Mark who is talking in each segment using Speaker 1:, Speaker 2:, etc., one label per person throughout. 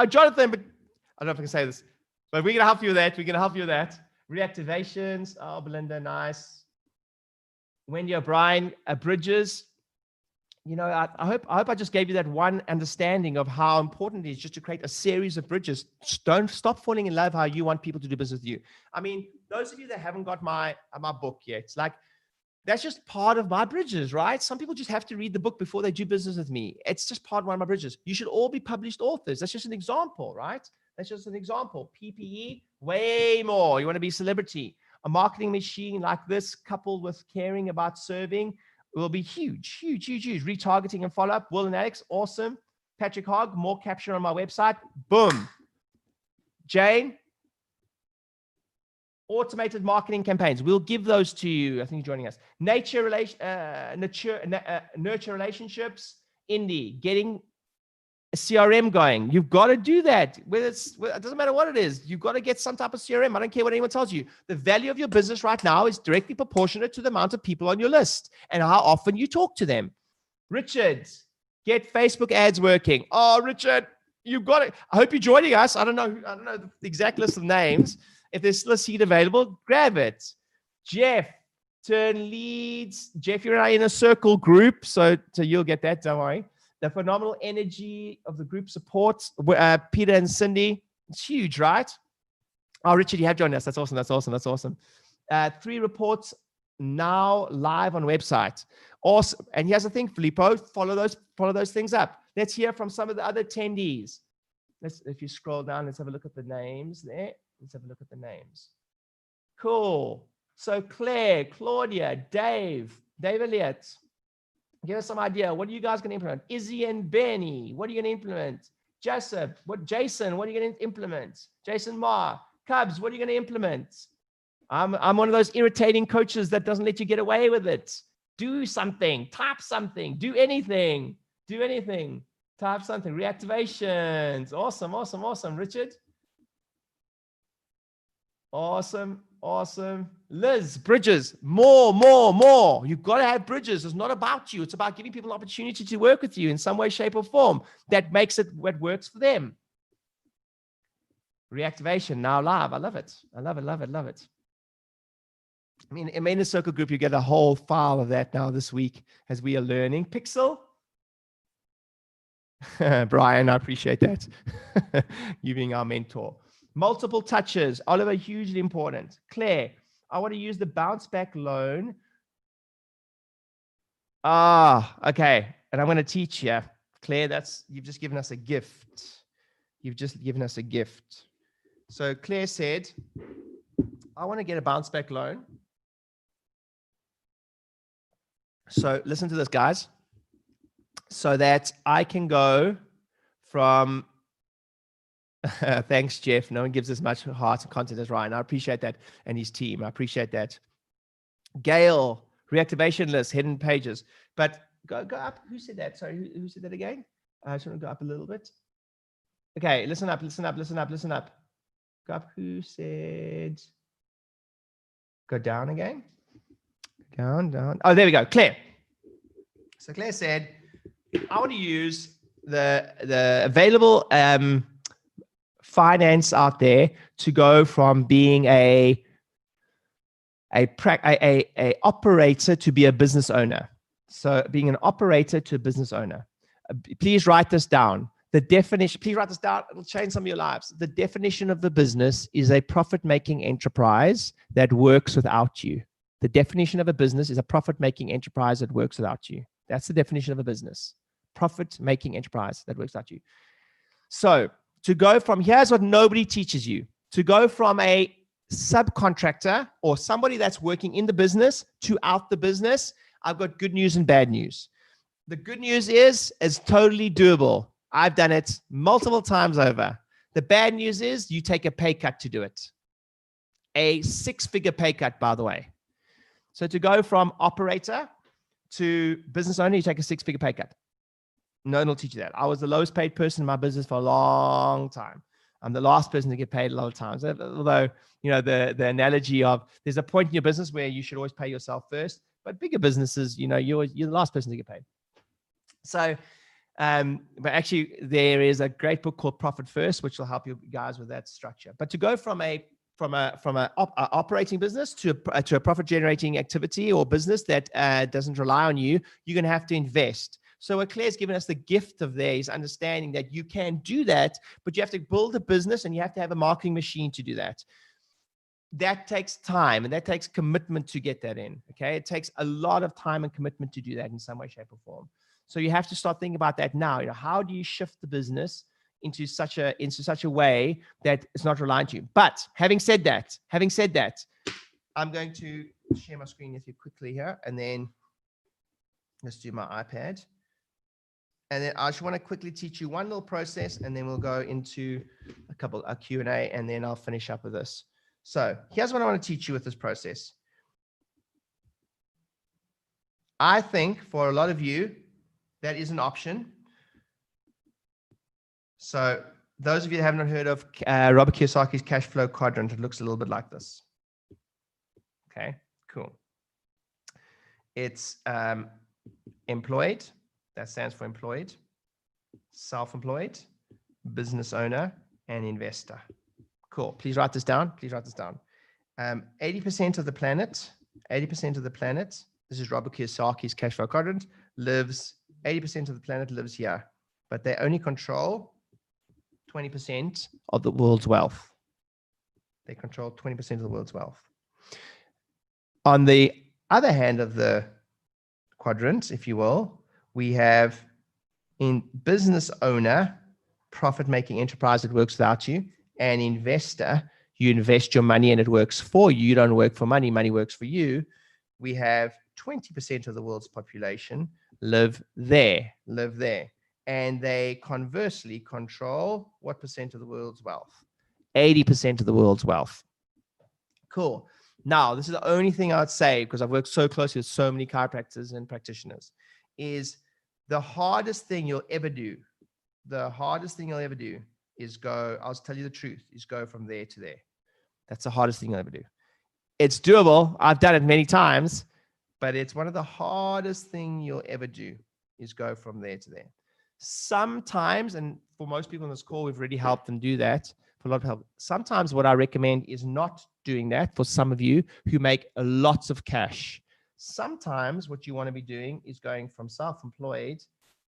Speaker 1: Jonathan, but I don't know if I can say this, but we're going to help you with that. We're going to help you with that. Reactivations. Oh, Belinda, nice. Wendy O'Brien, Bridges. You know, I hope I just gave you that one understanding of how important it is just to create a series of bridges. Don't stop falling in love how you want people to do business with you. I mean, those of you that haven't got my book yet, it's like, that's just part of my bridges, right? Some people just have to read the book before they do business with me. It's just part of one of my bridges. You should all be published authors. That's just an example, right? That's just an example. PPE, way more. You want to be a celebrity. A marketing machine like this, coupled with caring about serving, will be huge, huge, huge, huge. Retargeting and follow-up. Will and Alex, awesome. Patrick Hogg, more capture on my website. Boom. Jane, automated marketing campaigns. We'll give those to you. I think you're joining us. Nurture relationships. Indy, getting a CRM going. You've got to do that. It doesn't matter what it is. You've got to get some type of CRM. I don't care what anyone tells you. The value of your business right now is directly proportionate to the amount of people on your list and how often you talk to them. Richard, get Facebook ads working. Oh, Richard, you've got it. I hope you're joining us. I don't know the exact list of names. If there's still a seat available, grab it. Jeff, turn leads. Jeff, you're in a circle group, so you'll get that. Don't worry. The phenomenal energy of the group support, Peter and Cindy, it's huge, right? Oh, Richard, you have joined us. That's awesome. That's awesome. That's awesome. 3 reports now live on website. Awesome. And here's the thing, Filippo, follow those things up. Let's hear from some of the other attendees. If you scroll down, let's have a look at the names there. Let's have a look at the names. Cool. So Claire, Claudia, Dave Elliott. Give us some idea. What are you guys going to implement? Izzy and Benny, what are you going to implement? Jason, what are you going to implement? Jason Ma, Cubs, what are you going to implement? I'm one of those irritating coaches that doesn't let you get away with it. Do something, type something, do anything, type something. Reactivations. Awesome, awesome, awesome. Richard. Awesome, awesome. Liz, bridges, more. You've got to have bridges. It's not about you. It's about giving people an opportunity to work with you in some way, shape, or form that makes it what works for them. Reactivation, now live. I love it. I love it, love it, love it. I mean, in the circle group, you get a whole file of that now this week as we are learning. Pixel. Brian, I appreciate that. You being our mentor. Multiple touches. Oliver, hugely important. Claire, I want to use the bounce back loan. Okay. And I'm going to teach you. Claire, you've just given us a gift. You've just given us a gift. So Claire said, I want to get a bounce back loan. So listen to this, guys. So that I can go from thanks, Jeff. No one gives as much heart and content as Ryan. I appreciate that. And his team. I appreciate that. Gail, reactivation list, hidden pages. But go up. Who said that? Sorry, who said that again? I just want to go up a little bit. Okay, listen up. Go up. Who said? Go down again. Down. Oh, there we go. Claire. So Claire said, I want to use the available finance out there to go from being a operator to be a business owner. So being an operator to a business owner. Please write this down. The definition, please write this down. It'll change some of your lives. The definition of the business is a profit-making enterprise that works without you. The definition of a business is a profit-making enterprise that works without you. That's the definition of a business. Profit-making enterprise that works without you. So to go from, here's what nobody teaches you, to go from a subcontractor or somebody that's working in the business to out the business, I've got good news and bad news. The good news is it's totally doable. I've done it multiple times over. The bad news is you take a pay cut to do it. A 6-figure pay cut, by the way. So to go from operator to business owner, you take a 6-figure pay cut. No one will teach you that. I was the lowest paid person in my business for a long time. I'm the last person to get paid a lot of times. Although, you know, the analogy of there's a point in your business where you should always pay yourself first, but bigger businesses, you know, you're the last person to get paid. So But actually, there is a great book called Profit First, which will help you guys with that structure. But to go from a operating business to a profit generating activity or business that doesn't rely on you, you're going to have to invest. So what Claire's given us the gift of there is understanding that you can do that, but you have to build a business and you have to have a marketing machine to do that. That takes time and that takes commitment to get that in. Okay. It takes a lot of time and commitment to do that in some way, shape, or form. So you have to start thinking about that now. You know, how do you shift the business into such a way that it's not reliant on you? But having said that, I'm going to share my screen with you quickly here, and then let's do my iPad. And then I just want to quickly teach you one little process, and then we'll go into a Q&A, and then I'll finish up with this. So here's what I want to teach you with this process. I think for a lot of you, that is an option. So those of you that haven't heard of Robert Kiyosaki's cash flow quadrant, it looks a little bit like this. Okay, cool. It's employed, that stands for employed, self-employed, business owner, and investor. Cool. Please write this down. 80% of the planet, this is Robert Kiyosaki's cash flow quadrant, 80% of the planet lives here, but they only control 20% of the world's wealth. They control 20% of the world's wealth. On the other hand of the quadrant, if you will, we have in business owner, profit-making enterprise that works without you, and investor, you invest your money and it works for you. You don't work for money, money works for you. We have 20% of the world's population live there. And they conversely control what percent of the world's wealth? 80% of the world's wealth. Cool. Now, this is the only thing I'd say, because I've worked so closely with so many chiropractors and practitioners, is the hardest thing you'll ever do is go, I'll tell you the truth, is go from there to there. That's the hardest thing you'll ever do. It's doable. I've done it many times, but it's one of the hardest things you'll ever do is go from there to there. Sometimes, and for most people on this call, we've already helped them do that. For a lot of help. Sometimes what I recommend is not doing that for some of you who make lots of cash. Sometimes what you want to be doing is going from self-employed.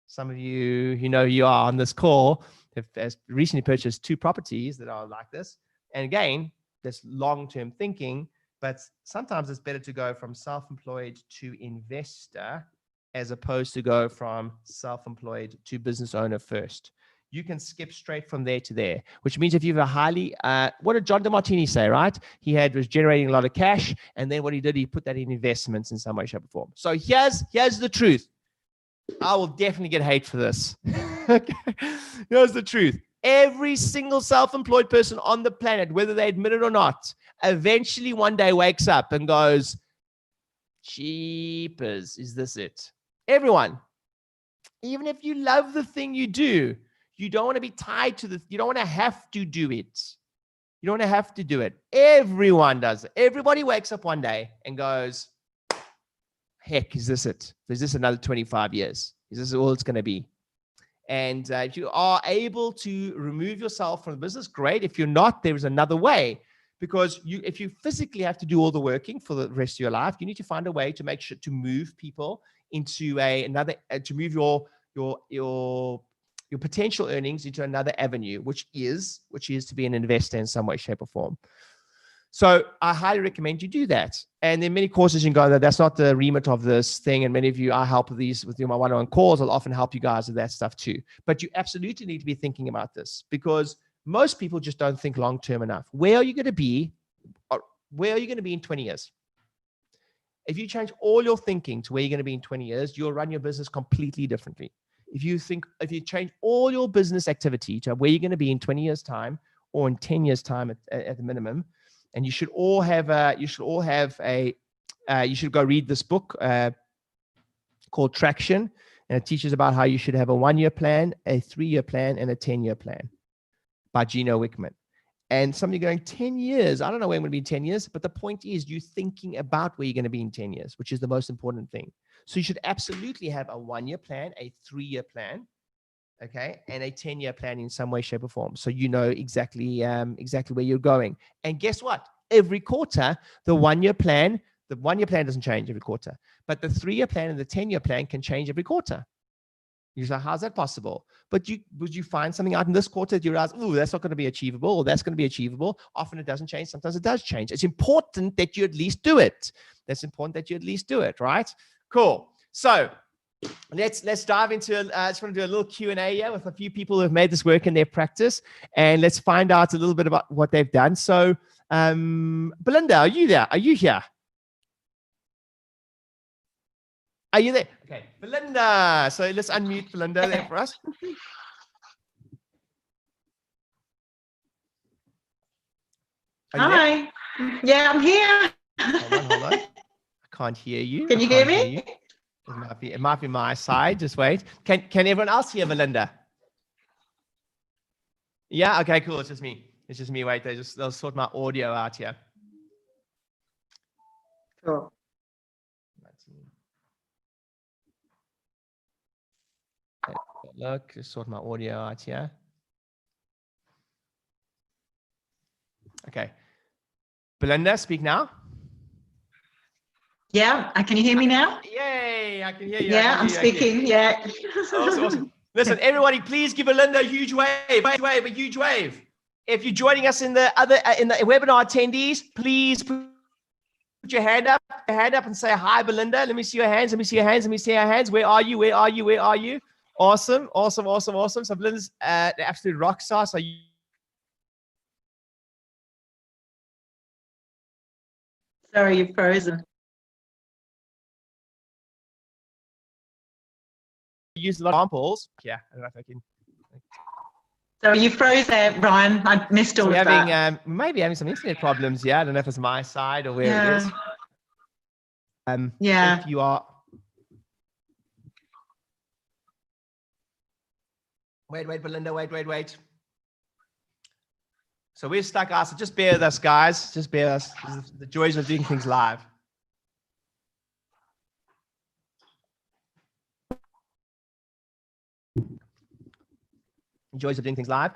Speaker 1: Some of you who know you are on this call have recently purchased 2 properties that are like this. And again, there's long-term thinking, but sometimes it's better to go from self-employed to investor as opposed to go from self-employed to business owner first. You can skip straight from there to there, which means if you have a highly, what did John Demartini say, right? He was generating a lot of cash, and then what he did, he put that in investments in some way, shape, or form. So here's the truth. I will definitely get hate for this. Okay. Here's the truth. Every single self-employed person on the planet, whether they admit it or not, eventually one day wakes up and goes, "Jeepers, is this it?" Everyone. Even if you love the thing you do, you don't want to be tied to you don't want to have to do it. You don't want to have to do it. Everyone does it. Everybody wakes up one day and goes, "Heck, is this it? Is this another 25 years? Is this all it's going to be?" And if you are able to remove yourself from the business, great. If you're not, there is another way. Because if you physically have to do all the working for the rest of your life, you need to find a way to make sure to move people into to move your potential earnings into another avenue, which is to be an investor in some way, shape, or form. So I highly recommend you do that. And then many courses you can go, that's not the remit of this thing. And many of you, I help with these with my one-on-one calls. I'll often help you guys with that stuff too. But you absolutely need to be thinking about this, because most people just don't think long-term enough. Where are you going to be? Where are you going to be in 20 years? If you change all your thinking to where you're going to be in 20 years, you'll run your business completely differently. If you change all your business activity to where you're going to be in 20 years time or in 10 years time at the minimum, and you should go read this book called Traction, and it teaches about how you should have a 1-year plan, a 3-year plan, and a 10-year plan by Gino Wickman. And some of you going 10 years, I don't know where I'm going to be in 10 years, but the point is you're thinking about where you're going to be in 10 years, which is the most important thing. So you should absolutely have a 1-year plan, a 3-year plan, okay, and a 10-year plan in some way, shape, or form. So you know exactly where you're going. And guess what? Every quarter, the 1-year plan doesn't change every quarter, but the 3-year plan and the 10-year plan can change every quarter. You're like, how's that possible? But would you find something out in this quarter that you realize, oh, that's not going to be achievable, or that's going to be achievable? Often it doesn't change. Sometimes it does change. It's important that you at least do it. That's important that you at least do it, right? Cool. So let's dive into. I just want to do a little Q&A here with a few people who have made this work in their practice, and let's find out a little bit about what they've done. So, Belinda, are you there? Are you here? Are you there? Okay, Belinda. So let's unmute Belinda there for us.
Speaker 2: Hi. Yeah, I'm here.
Speaker 1: Hold on. I can't hear you.
Speaker 2: Can you hear me?
Speaker 1: It might be my side. Just wait. Can everyone else hear Belinda? Yeah. Okay. Cool. It's just me. Wait. They'll sort my audio out here.
Speaker 2: Cool.
Speaker 1: Look, just sort my audio out here. Okay. Belinda, speak now.
Speaker 2: Yeah, can you hear me now?
Speaker 1: Yay, I can hear you.
Speaker 2: Yeah, I'm speaking. Yeah.
Speaker 1: Awesome. Listen, everybody, please give Belinda a huge wave. A huge wave. If you're joining us in the webinar attendees, please put your hand up and say hi, Belinda. Let me see your hands. Let me see your hands. Where are you? Awesome. So Belinda's the absolute rock star. So
Speaker 2: Sorry, you're frozen.
Speaker 1: Use a lot of examples. Yeah, I don't know if I can.
Speaker 2: So you froze there, Brian. I missed all of that.
Speaker 1: Maybe having some internet problems. Yeah, I don't know if it's my side or where it is.
Speaker 2: Yeah.
Speaker 1: If you are. Wait, Belinda. Wait. So we're stuck. So just bear with us, guys. Just bear with us. This is the joys of doing things live. Joys of doing things live.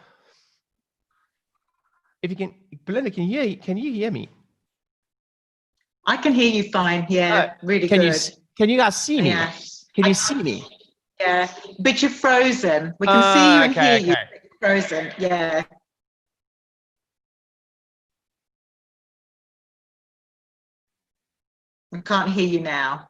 Speaker 1: If you can, Belinda, can you hear me?
Speaker 2: I can hear you fine. Yeah, really good.
Speaker 1: Can you guys see me?
Speaker 2: Yeah.
Speaker 1: Can you see me?
Speaker 2: Yeah, but you're frozen. We can see you and hear you. But you're frozen. Yeah. I can't hear you now.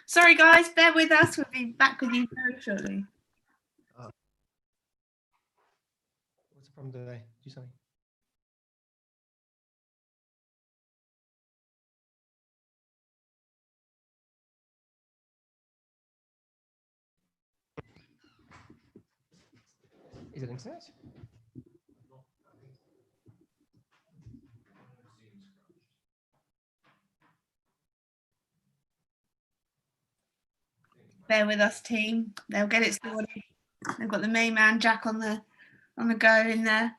Speaker 3: Sorry, guys, bear with us. We'll be back with you very shortly.
Speaker 1: What's the problem today? Do something. Is it internet?
Speaker 3: Bear with us, team. They'll get it sorted. They've got the main man Jack on the go in there.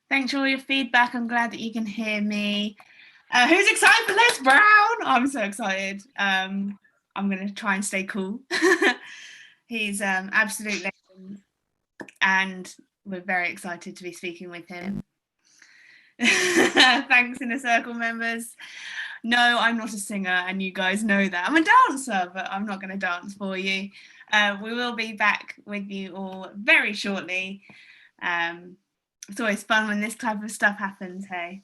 Speaker 3: Thanks for all your feedback. I'm glad that you can hear me. Who's excited for Les Brown? I'm so excited. I'm going to try and stay cool. He's absolute legend, and we're very excited to be speaking with him. Thanks, Inner Circle members. No, I'm not a singer, and you guys know that. I'm a dancer, but I'm not going to dance for you. We will be back with you all very shortly. It's always fun when this type of stuff happens, hey?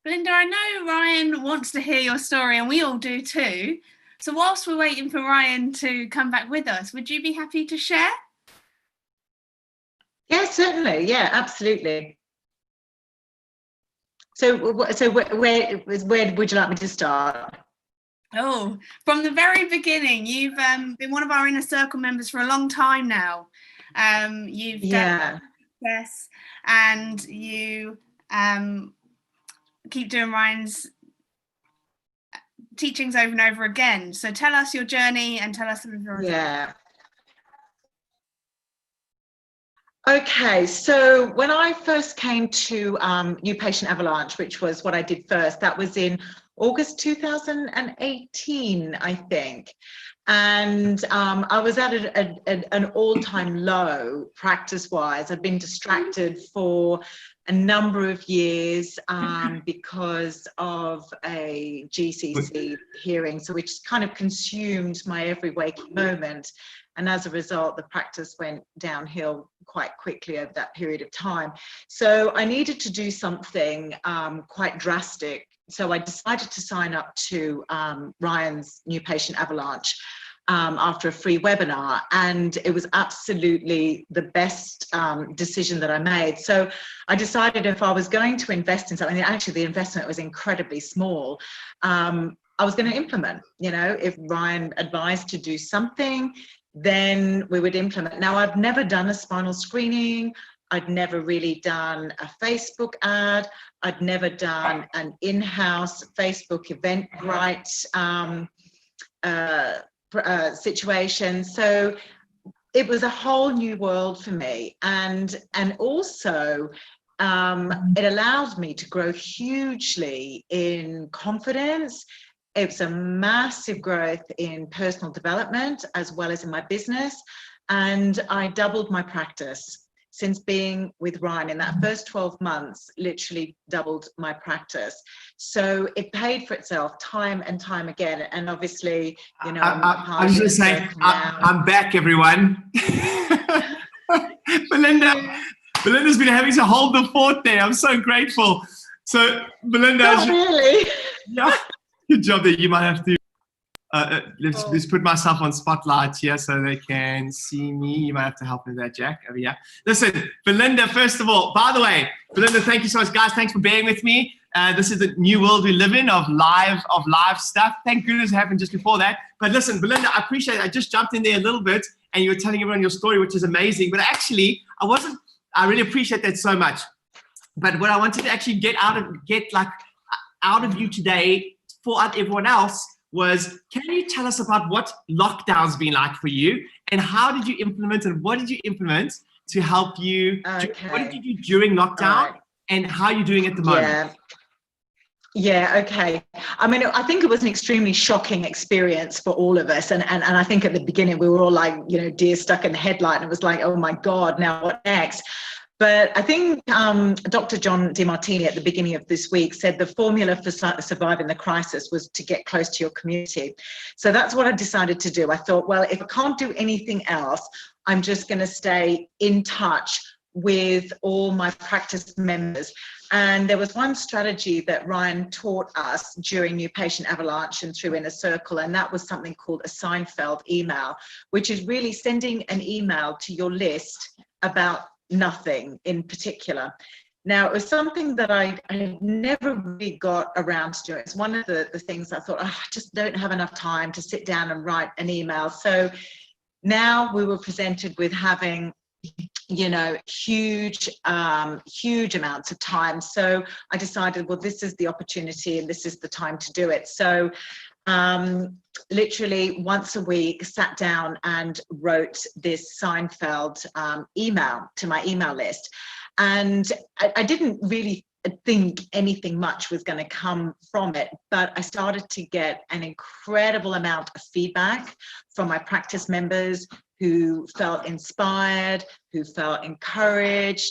Speaker 3: Belinda, I know Ryan wants to hear your story, and we all do too. So whilst we're waiting for Ryan to come back with us, would you be happy to share?
Speaker 2: Yeah, certainly. Yeah, absolutely. So where would you like me to start?
Speaker 3: Oh, from the very beginning. You've been one of our Inner Circle members for a long time now. You've done this, and you keep doing Ryan's teachings over and over again. So tell us your journey and tell us some of your results.
Speaker 2: Yeah. Okay, so when I first came to New Patient Avalanche, which was what I did first, that was in August 2018, I think. And I was at an all-time low practice-wise. I'd been distracted for a number of years because of a GCC hearing, so which kind of consumed my every waking moment. And as a result, the practice went downhill quite quickly over that period of time. So I needed to do something quite drastic. So I decided to sign up to Ryan's New Patient Avalanche after a free webinar. And it was absolutely the best decision that I made. So I decided if I was going to invest in something, actually the investment was incredibly small, I was going to implement. You know, if Ryan advised to do something, then we would implement. Now, I've never done a spinal screening. I'd never really done a Facebook ad. I'd never done an in-house Facebook Eventbrite situation. So it was a whole new world for me. And also, it allowed me to grow hugely in confidence. It's a massive growth in personal development as well as in my business. And I doubled my practice since being with Ryan. In that first 12 months, literally doubled my practice. So it paid for itself time and time again. And obviously, you know,
Speaker 4: I was going to say, I'm back, everyone. Belinda's been having to hold the fort there. I'm so grateful. So, Belinda.
Speaker 2: Not really.
Speaker 4: Yeah. Good job there. You might have to let's put myself on spotlight here so they can see me. You might have to help me with that, Jack. Over here. Listen, Belinda, first of all, by the way, Belinda, thank you so much, guys. Thanks for being with me. This is the new world we live in of live stuff. Thank goodness it happened just before that. But listen, Belinda, I appreciate it. I just jumped in there a little bit and you were telling everyone your story, which is amazing. But actually, I really appreciate that so much. But what I wanted to actually get out of you today for everyone else was, can you tell us about what lockdown's been like for you and how did you implement and what did you implement to help you?
Speaker 2: Okay.
Speaker 4: What did you do during lockdown and how are you doing at the moment?
Speaker 2: Yeah, okay. I mean, I think it was an extremely shocking experience for all of us. And I think at the beginning we were all like, you know, deer stuck in the headlight, and it was like, oh my God, now what next? But I think Dr. John Demartini at the beginning of this week said the formula for surviving the crisis was to get close to your community. So that's what I decided to do. I thought, well, if I can't do anything else, I'm just going to stay in touch with all my practice members. And there was one strategy that Ryan taught us during New Patient Avalanche and through Inner Circle, and that was something called a Seinfeld email, which is really sending an email to your list about nothing in particular. Now, it was something that I never really got around to doing. It's one of the things I thought, I just don't have enough time to sit down and write an email. So now we were presented with having, you know, huge amounts of time. So I decided, well, this is the opportunity and this is the time to do it. So literally once a week sat down and wrote this Seinfeld email to my email list. And I didn't really think anything much was going to come from it, but I started to get an incredible amount of feedback from my practice members who felt inspired, who felt encouraged,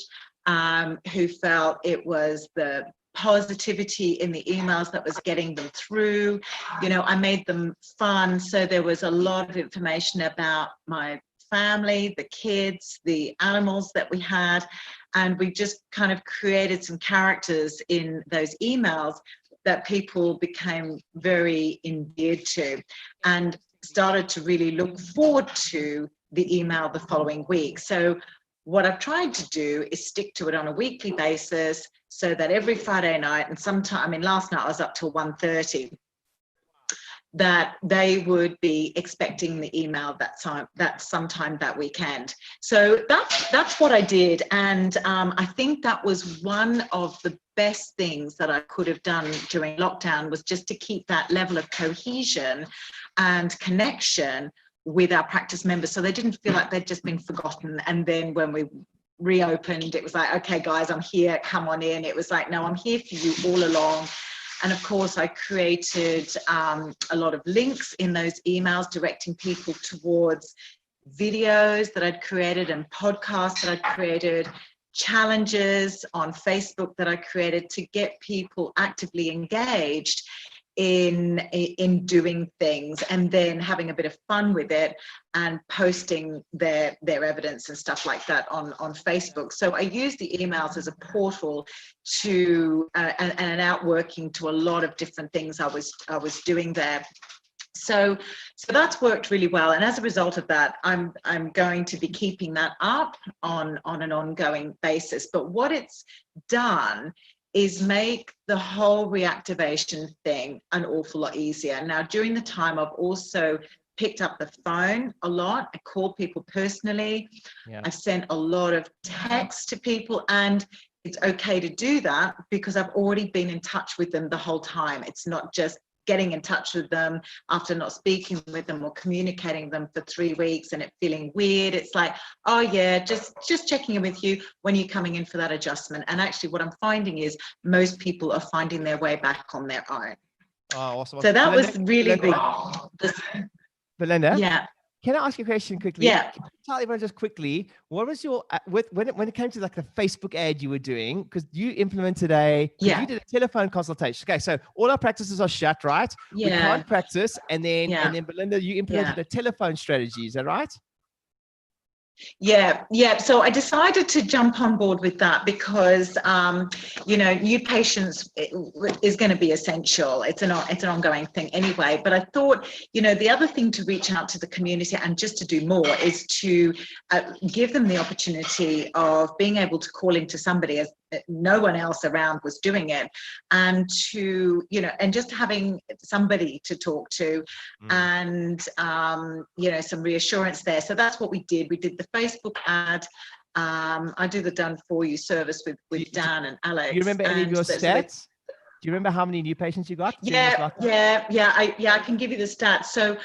Speaker 2: who felt it was the positivity in the emails that was getting them through. You know, I made them fun. So there was a lot of information about my family, the kids, the animals that we had. And we just kind of created some characters in those emails that people became very endeared to and started to really look forward to the email the following week. So what I've tried to do is stick to it on a weekly basis so that every Friday night, and sometime, I mean, last night I was up till 1:30, that they would be expecting the email that sometime that weekend. So that's what I did. And I think that was one of the best things that I could have done during lockdown, was just to keep that level of cohesion and connection with our practice members, so they didn't feel like they'd just been forgotten. And then when we reopened, it was like, okay guys, I'm here, come on in. It was like, no, I'm here for you all along. And of course, I created a lot of links in those emails directing people towards videos that I'd created and podcasts that I'd created, challenges on Facebook that I created to get people actively engaged in doing things, and then having a bit of fun with it and posting their evidence and stuff like that on Facebook. So I used the emails as a portal to and an outworking to a lot of different things I was doing there. So that's worked really well, and as a result of that, I'm going to be keeping that up on an ongoing basis. But what it's done is make the whole reactivation thing an awful lot easier. Now, during the time, I've also picked up the phone a lot. I call people personally. Yeah. I've sent a lot of texts to people, and it's okay to do that because I've already been in touch with them the whole time. It's not just getting in touch with them after not speaking with them or communicating with them for 3 weeks and it feeling weird. It's like, oh yeah, just checking in with you when you're coming in for that adjustment. And actually what I'm finding is most people are finding their way back on their own.
Speaker 1: Oh, awesome.
Speaker 2: So that was really big.
Speaker 1: Belinda?
Speaker 2: Yeah.
Speaker 1: Can I ask you a question quickly?
Speaker 2: Yeah.
Speaker 1: Can you tell everyone just quickly, what was your, when it came to like the Facebook ad you were doing, because you implemented you did a telephone consultation. Okay, so all our practices are shut, right?
Speaker 2: Yeah.
Speaker 1: We can't practice. And then Belinda, you implemented a telephone strategy. Is that right?
Speaker 2: Yeah. So I decided to jump on board with that because, new patients is going to be essential. It's an ongoing thing anyway. But I thought, the other thing to reach out to the community and just to do more is to give them the opportunity of being able to call into somebody as no one else around was doing it, and to and just having somebody to talk to and some reassurance there. So that's what we did. We did the Facebook ad. I do the done for you service with Dan and Alex.
Speaker 1: Do you remember any of your stats? Do you remember how many new patients you got?
Speaker 2: Yeah. I can give you the stats. So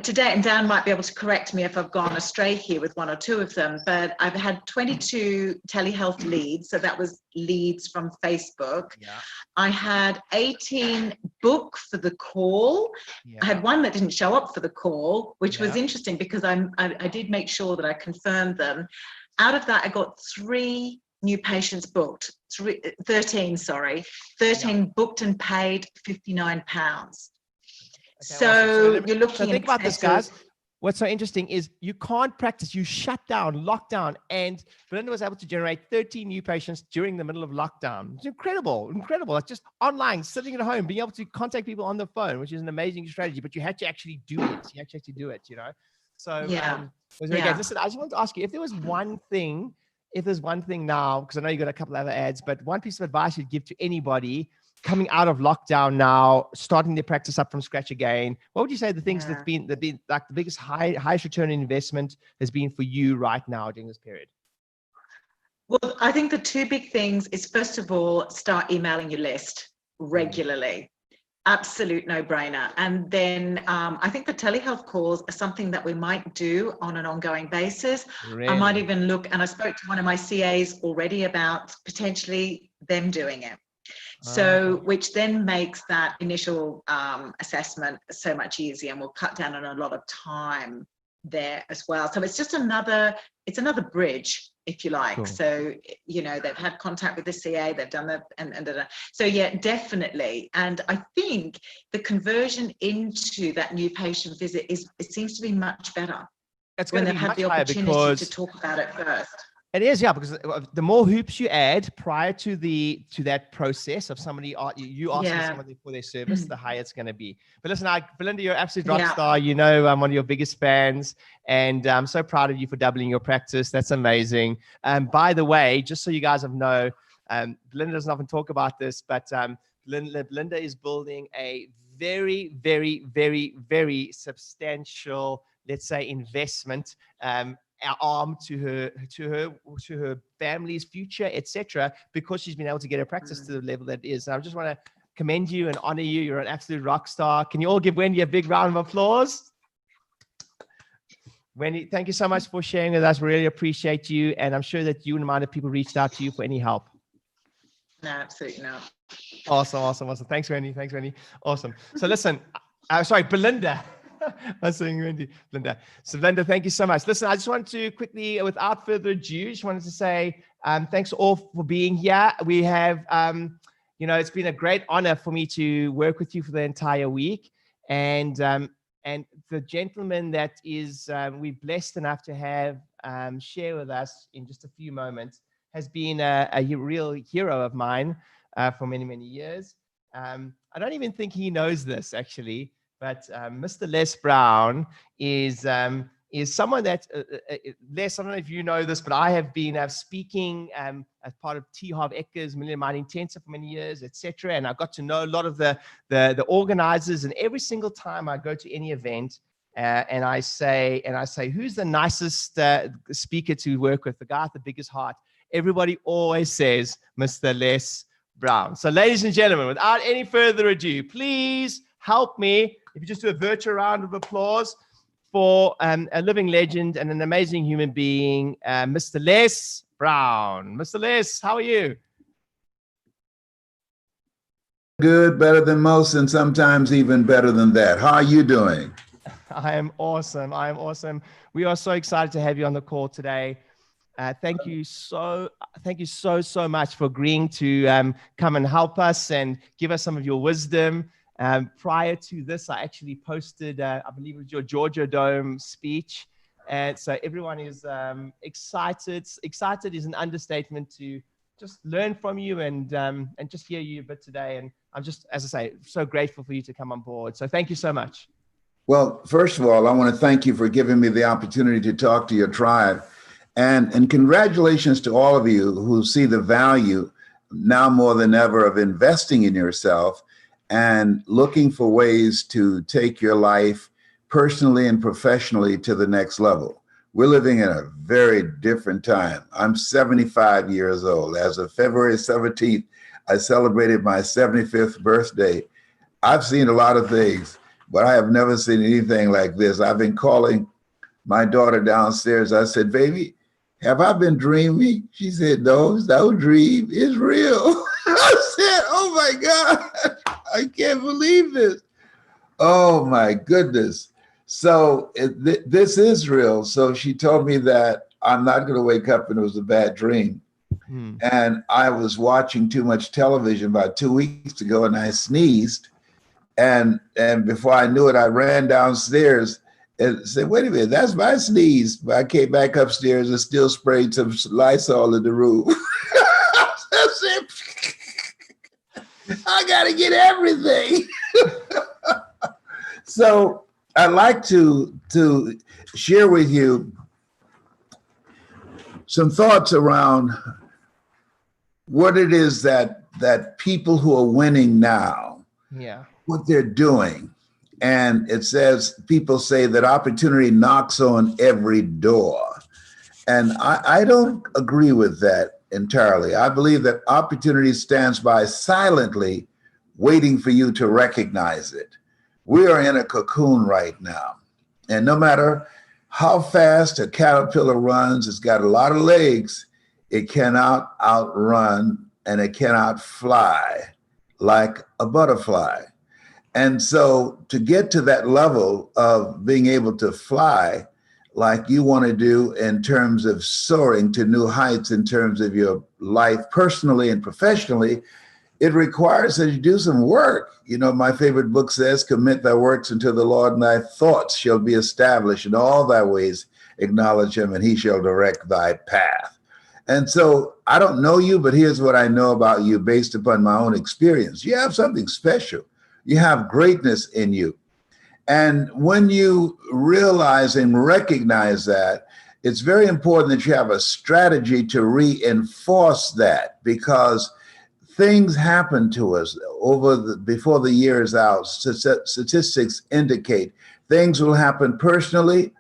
Speaker 2: today, and Dan might be able to correct me if I've gone astray here with one or two of them, but I've had 22 telehealth leads. So that was leads from Facebook. Yeah. I had 18 book for the call. Yeah. I had one that didn't show up for the call, which was interesting because I did make sure that I confirmed them. Out of that, I got 3 new patients booked, 13 booked and paid £59. Okay, so awesome. You're looking
Speaker 1: so think about this, guys. What's so interesting is you can't practice. You shut down, lockdown, and Belinda was able to generate 13 new patients during the middle of lockdown. It's incredible. Like just online, sitting at home, being able to contact people on the phone, which is an amazing strategy, but you had to actually do it. So it was very good. Listen, I just want to ask you, if there's one thing now, because I know you got a couple other ads, but one piece of advice you'd give to anybody coming out of lockdown now, starting their practice up from scratch again, what would you say the things that's been like the biggest highest return on investment has been for you right now during this period?
Speaker 2: Well, I think the 2 big things is, first of all, start emailing your list regularly. Absolute no-brainer. And then I think the telehealth calls are something that we might do on an ongoing basis. Really? I might even look, and I spoke to one of my CAs already about potentially them doing it. So, which then makes that initial assessment so much easier, and will cut down on a lot of time there as well. So it's just another bridge, if you like. Cool. So, they've had contact with the CA, they've done so yeah, definitely. And I think the conversion into that new patient visit it seems to be much better.
Speaker 1: it's
Speaker 2: when
Speaker 1: going to
Speaker 2: they've
Speaker 1: be
Speaker 2: had
Speaker 1: much
Speaker 2: the
Speaker 1: higher
Speaker 2: opportunity
Speaker 1: because
Speaker 2: to talk about it first.
Speaker 1: it is, yeah, because the more hoops you add prior to that process of somebody you asking
Speaker 2: Yeah.
Speaker 1: somebody for their service, the higher it's going to be. But listen, Belinda, you're an absolute rock
Speaker 2: Yeah.
Speaker 1: star. You know, I'm one of your biggest fans, and I'm so proud of you for doubling your practice. That's amazing. By the way, just so you guys know, Belinda doesn't often talk about this, but Belinda is building a very, very, very, very substantial, let's say, investment arm to her family's future, etc., because she's been able to get her practice to the level that it is. And I just want to commend you and honor you. You're an absolute rock star. Can you all give Wendy a big round of applause? Wendy, thank you so much for sharing with us. We really appreciate you, and I'm sure that you and other people reached out to you for any help.
Speaker 2: No, absolutely not.
Speaker 1: Awesome. Thanks, Wendy. Awesome. So listen, sorry, Belinda. I'm saying Wendy, Belinda. So Belinda, thank you so much. Listen, I just wanted to quickly, without further ado, just wanted to say thanks all for being here. We have, it's been a great honor for me to work with you for the entire week. And the gentleman that is we're blessed enough to have share with us in just a few moments has been a real hero of mine for many, many years. I don't even think he knows this, actually. But Mr. Les Brown is someone that, Les, I don't know if you know this, but I have been speaking as part of T. Harv Ekker's Million Mind Intensive for many years, etc. And I got to know a lot of the organizers. And every single time I go to any event, and I say, who's the nicest speaker to work with, the guy with the biggest heart? Everybody always says Mr. Les Brown. So, ladies and gentlemen, without any further ado, please help me. If you just do a virtual round of applause for a living legend and an amazing human being, Mr. Les Brown. Mr. Les, how are you?
Speaker 5: Good, better than most, and sometimes even better than that. How are you doing?
Speaker 1: I am awesome. We are so excited to have you on the call today. Thank you so much for agreeing to come and help us and give us some of your wisdom. Prior to this, I actually posted, I believe it was your Georgia Dome speech. And so everyone is excited. Excited is an understatement to just learn from you and just hear you a bit today. And I'm just, as I say, so grateful for you to come on board. So thank you so much.
Speaker 5: Well, first of all, I want to thank you for giving me the opportunity to talk to your tribe. And congratulations to all of you who see the value now more than ever of investing in yourself and looking for ways to take your life personally and professionally to the next level. We're living in a very different time. I'm 75 years old. As of February 17th, I celebrated my 75th birthday. I've seen a lot of things, but I have never seen anything like this. I've been calling my daughter downstairs. I said, baby, have I been dreaming? She said, no, it's no dream, it's real. I said, oh my God, I can't believe this. Oh my goodness. So this is real. So she told me that I'm not going to wake up and it was a bad dream. And I was watching too much television about 2 weeks ago and I sneezed. And before I knew it, I ran downstairs and said, wait a minute, that's my sneeze. But I came back upstairs and still sprayed some Lysol in the room. I got to get everything. So I'd like to share with you some thoughts around what it is that people who are winning now, what they're doing. And it says, people say that opportunity knocks on every door. And I don't agree with that entirely. I believe that opportunity stands by silently waiting for you to recognize it. We are in a cocoon right now. And no matter how fast a caterpillar runs, it's got a lot of legs, it cannot outrun and it cannot fly like a butterfly. And so to get to that level of being able to fly like you want to do in terms of soaring to new heights in terms of your life personally and professionally, it requires that you do some work. You know, my favorite book says, commit thy works unto the Lord and thy thoughts shall be established in all thy ways. acknowledge him and he shall direct thy path. And so I don't know you, but here's what I know about you based upon my own experience. You have something special. You have greatness in you. And when you realize and recognize that, it's very important that you have a strategy to reinforce that, because things happen to us before the year is out. Statistics indicate things will happen personally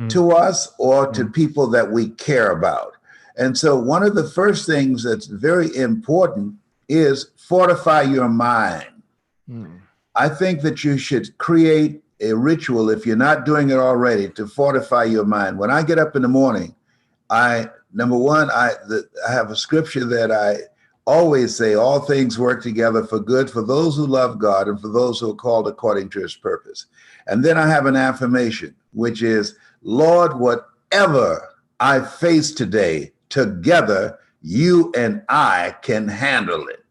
Speaker 5: to us or to people that we care about. And so one of the first things that's very important is fortify your mind. I think that you should create a ritual, if you're not doing it already, to fortify your mind. When I get up in the morning, number one, I have a scripture that I always say, all things work together for good for those who love God and for those who are called according to his purpose. And then I have an affirmation, which is, Lord, whatever I face today, together, you and I can handle it.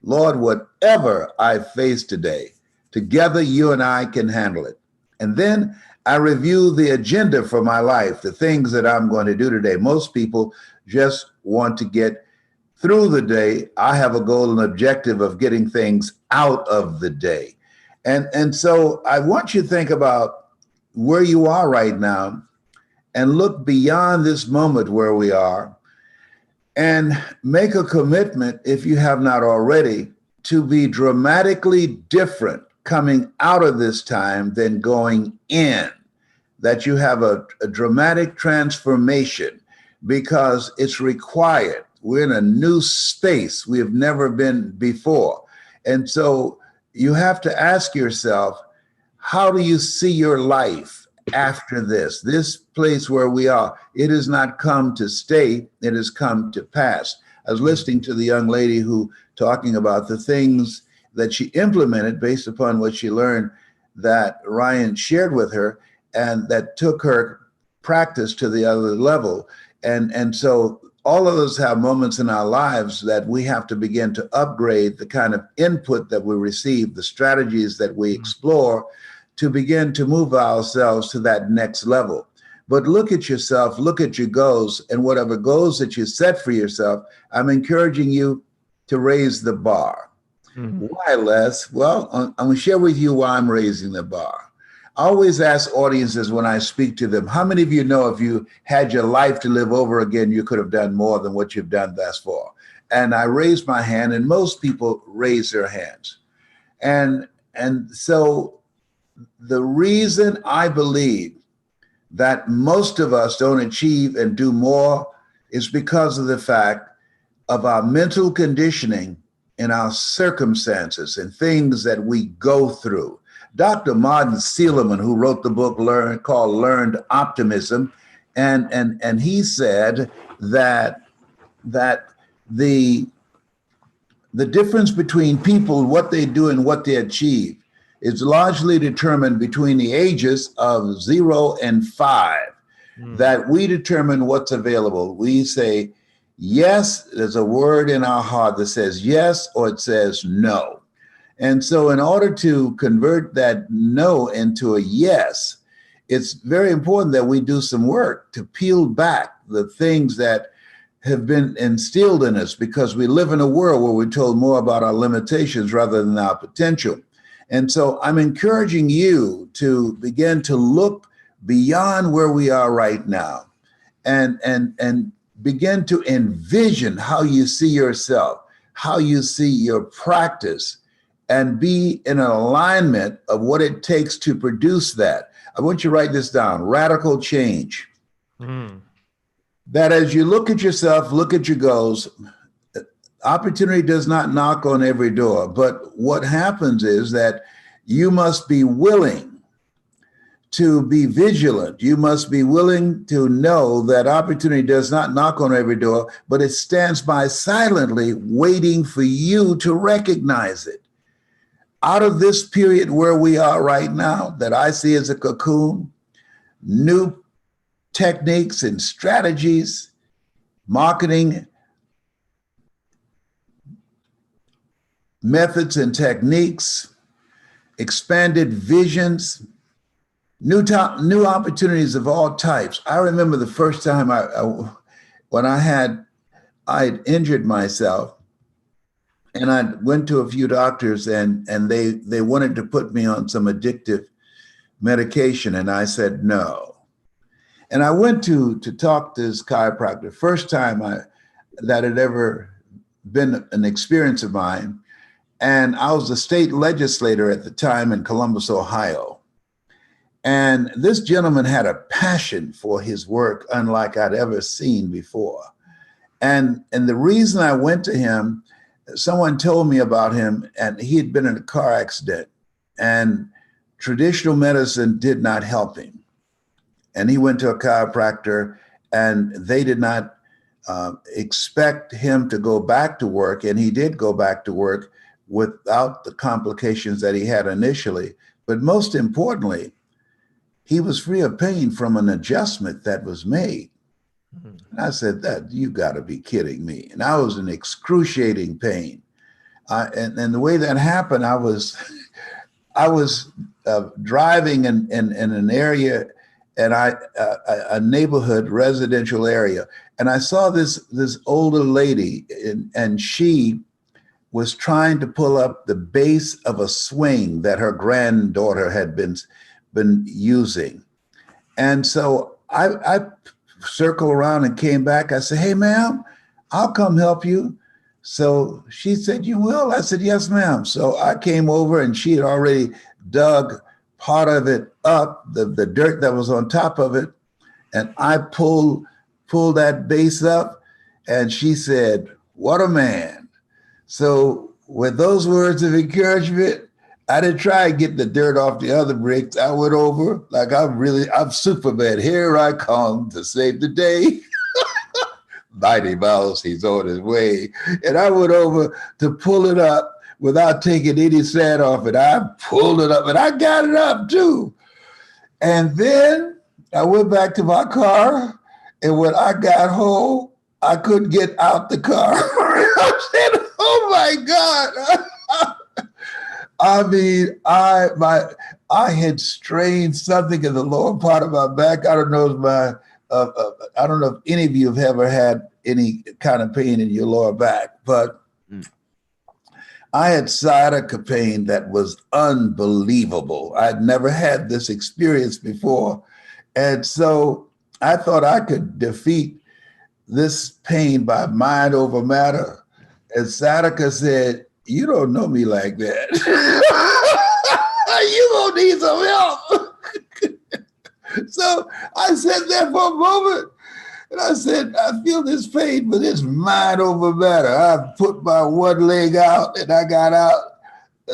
Speaker 5: Lord, whatever I face today, together, you and I can handle it. And then I review the agenda for my life, the things that I'm going to do today. Most people just want to get through the day. I have a goal and objective of getting things out of the day. And so I want you to think about where you are right now and look beyond this moment where we are and make a commitment, if you have not already, to be dramatically different coming out of this time than going in, that you have a dramatic transformation, because it's required. We're in a new space we have never been before. And so you have to ask yourself, how do you see your life after this place where we are? It has not come to stay, it has come to pass. I was listening to the young lady who talking about the things that she implemented based upon what she learned that Ryan shared with her, and that took her practice to the other level. And so all of us have moments in our lives that we have to begin to upgrade the kind of input that we receive, the strategies that we explore, to begin to move ourselves to that next level. But look at yourself, look at your goals, and whatever goals that you set for yourself, I'm encouraging you to raise the bar. Why, Les? Well, I'm going to share with you why I'm raising the bar. I always ask audiences when I speak to them, how many of you know if you had your life to live over again, you could have done more than what you've done thus far? And I raise my hand, and most people raise their hands. And so the reason I believe that most of us don't achieve and do more is because of the fact of our mental conditioning and our circumstances and things that we go through. Dr. Martin Seligman, who wrote the book called Learned Optimism, and he said that the difference between people, what they do and what they achieve, is largely determined between the ages of 0 and 5, that we determine what's available. We say, yes, there's a word in our heart that says yes, or it says no. And so in order to convert that no into a yes, it's very important that we do some work to peel back the things that have been instilled in us, because we live in a world where we're told more about our limitations rather than our potential. And so I'm encouraging you to begin to look beyond where we are right now and begin to envision how you see yourself, how you see your practice, and be in an alignment of what it takes to produce that. I want you to write this down: radical change. That as you look at yourself, look at your goals, opportunity does not knock on every door, but what happens is that you must be willing to be vigilant. You must be willing to know that opportunity does not knock on every door, but it stands by silently waiting for you to recognize it. Out of this period where we are right now, that I see as a cocoon, new techniques and strategies, marketing methods and techniques, expanded visions, new opportunities of all types. I remember the first time when I had injured myself, and I went to a few doctors, and they wanted to put me on some addictive medication, and I said no. And I went to talk to this chiropractor, first time that had ever been an experience of mine. And I was a state legislator at the time in Columbus, Ohio. And this gentleman had a passion for his work unlike I'd ever seen before. And the reason I went to him, someone told me about him, and he had been in a car accident, and traditional medicine did not help him. And he went to a chiropractor, and they did not expect him to go back to work. And he did go back to work without the complications that he had initially. But most importantly, he was free of pain from an adjustment that was made. And I said, "That you got to be kidding me." And I was in excruciating pain. And the way that happened, I was driving in an area, and a neighborhood residential area, and I saw this older lady, and she was trying to pull up the base of a swing that her granddaughter had been using. And so I circled around and came back. I said, "Hey, ma'am, I'll come help you." So she said, "You will?" I said, "Yes, ma'am." So I came over, and she had already dug part of it up, the dirt that was on top of it, and I pulled that base up, and she said, "What a man." So with those words of encouragement, I didn't try and get the dirt off the other bricks. I went over like I'm Superman. Here I come to save the day. Mighty Mouse, he's on his way. And I went over to pull it up without taking any sand off it. I pulled it up, and I got it up too. And then I went back to my car, and when I got home, I couldn't get out the car. I said, "Oh my God." I mean, I had strained something in the lower part of my back. I don't know if any of you have ever had any kind of pain in your lower back, but I had sciatica pain that was unbelievable. I'd never had this experience before. And so I thought I could defeat this pain by mind over matter. And sciatica said, "You don't know me like that. You gonna need some help." So I sat there for a moment, and I said, "I feel this pain, but it's mind over matter." I put my one leg out, and I got out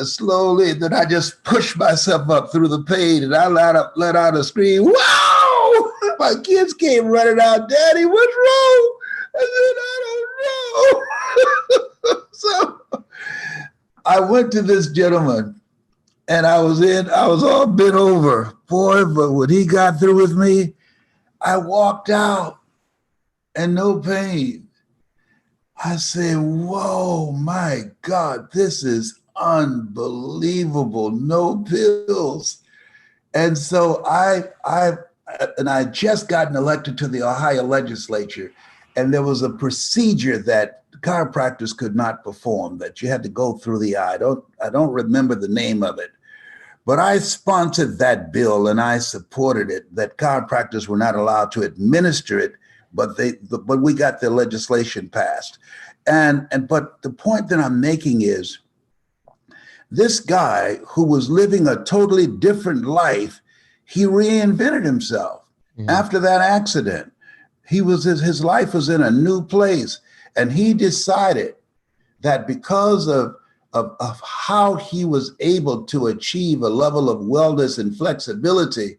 Speaker 5: slowly, and then I just pushed myself up through the pain, and I let out a scream, "Wow!" My kids came running out, "Daddy, what's wrong?" I said, "I don't know." So I went to this gentleman, and I was all bent over. Boy, but when he got through with me, I walked out and no pain. I said, "Whoa, my God, this is unbelievable. No pills." And so I just gotten elected to the Ohio legislature, and there was a procedure that chiropractors could not perform, that you had to go through the eye. I don't remember the name of it, but I sponsored that bill, and I supported it, that chiropractors were not allowed to administer it, but we got the legislation passed. But the point that I'm making is, this guy who was living a totally different life, he reinvented himself after that accident. His life was in a new place. And he decided that because of how he was able to achieve a level of wellness and flexibility,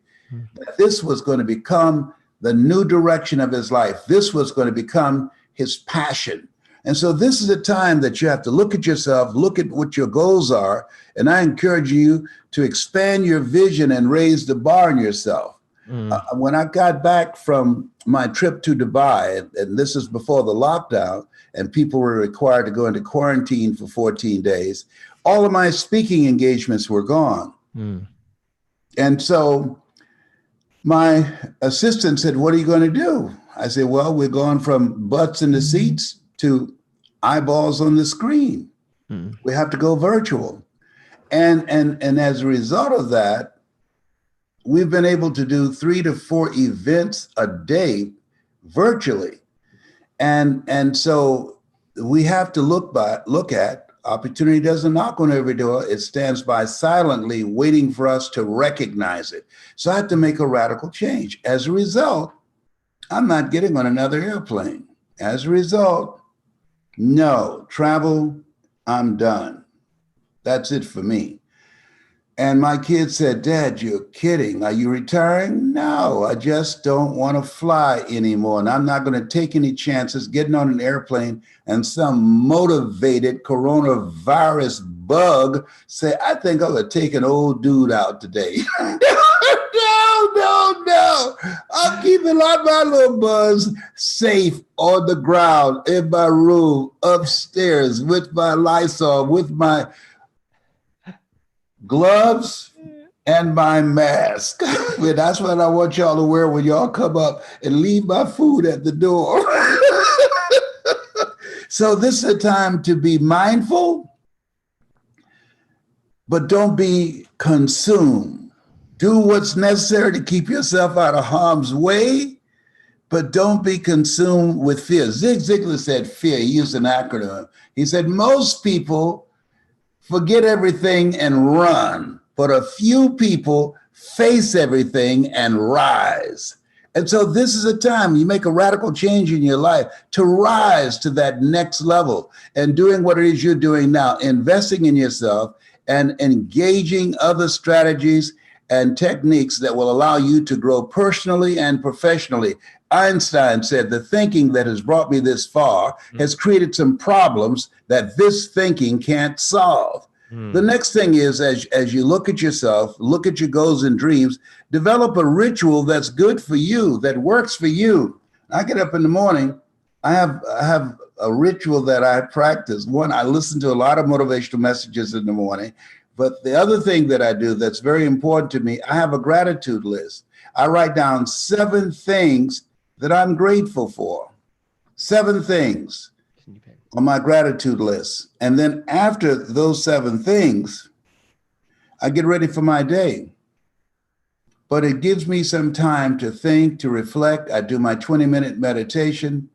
Speaker 5: that this was going to become the new direction of his life. This was going to become his passion. And so this is a time that you have to look at yourself, look at what your goals are. And I encourage you to expand your vision and raise the bar on yourself. When I got back from my trip to Dubai, and this is before the lockdown, and people were required to go into quarantine for 14 days, all of my speaking engagements were gone. And so My assistant said, "What are you going to do?" I said, "Well, we're going from butts in the seats to eyeballs on the screen. We have to go virtual." And as a result of that, we've been able to do 3 to 4 events a day virtually. And so we have to look at opportunity doesn't knock on every door. It stands by silently waiting for us to recognize it. So I had to make a radical change. As a result, I'm not getting on another airplane. As a result, no travel, I'm done. That's it for me. And my kid said, "Dad, you're kidding. Are you retiring?" "No, I just don't want to fly anymore. And I'm not going to take any chances getting on an airplane and some motivated coronavirus bug say, I think I'm going to take an old dude out today." No. I'm keeping all my little buzz safe on the ground in my room upstairs with my Lysol, with my gloves and my mask. That's what I want y'all to wear when y'all come up and leave my food at the door. So this is a time to be mindful, but don't be consumed. Do what's necessary to keep yourself out of harm's way, but don't be consumed with fear. Zig Ziglar said fear. He used an acronym. He said, most people forget everything and run, but a few people face everything and rise. And so this is a time you make a radical change in your life to rise to that next level and doing what it is you're doing now, investing in yourself and engaging other strategies and techniques that will allow you to grow personally and professionally. Einstein said, "The thinking that has brought me this far has created some problems that this thinking can't solve." The next thing is, as you look at yourself, look at your goals and dreams, develop a ritual that's good for you, that works for you. I get up in the morning, I have a ritual that I practice. One, I listen to a lot of motivational messages in the morning. But the other thing that I do that's very important to me, I have a gratitude list. I write down 7 things that I'm grateful for. 7 things on my gratitude list. And then after those 7 things, I get ready for my day. But it gives me some time to think, to reflect. I do my 20-minute meditation.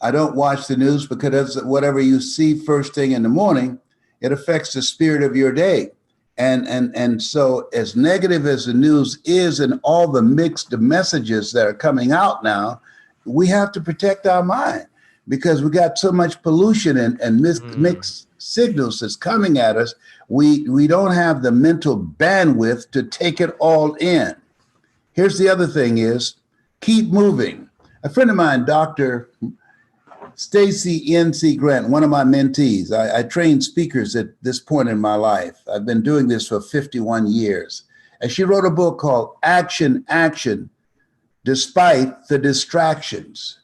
Speaker 5: I don't watch the news because whatever you see first thing in the morning, it affects the spirit of your day. And so as negative as the news is and all the mixed messages that are coming out now, we have to protect our mind because we got so much pollution and mixed signals that's coming at us. We don't have the mental bandwidth to take it all in. Here's the other thing is keep moving. A friend of mine, Dr. Stacy N.C. Grant, one of my mentees. I train speakers at this point in my life. I've been doing this for 51 years. And she wrote a book called Action, Action, Despite the Distractions.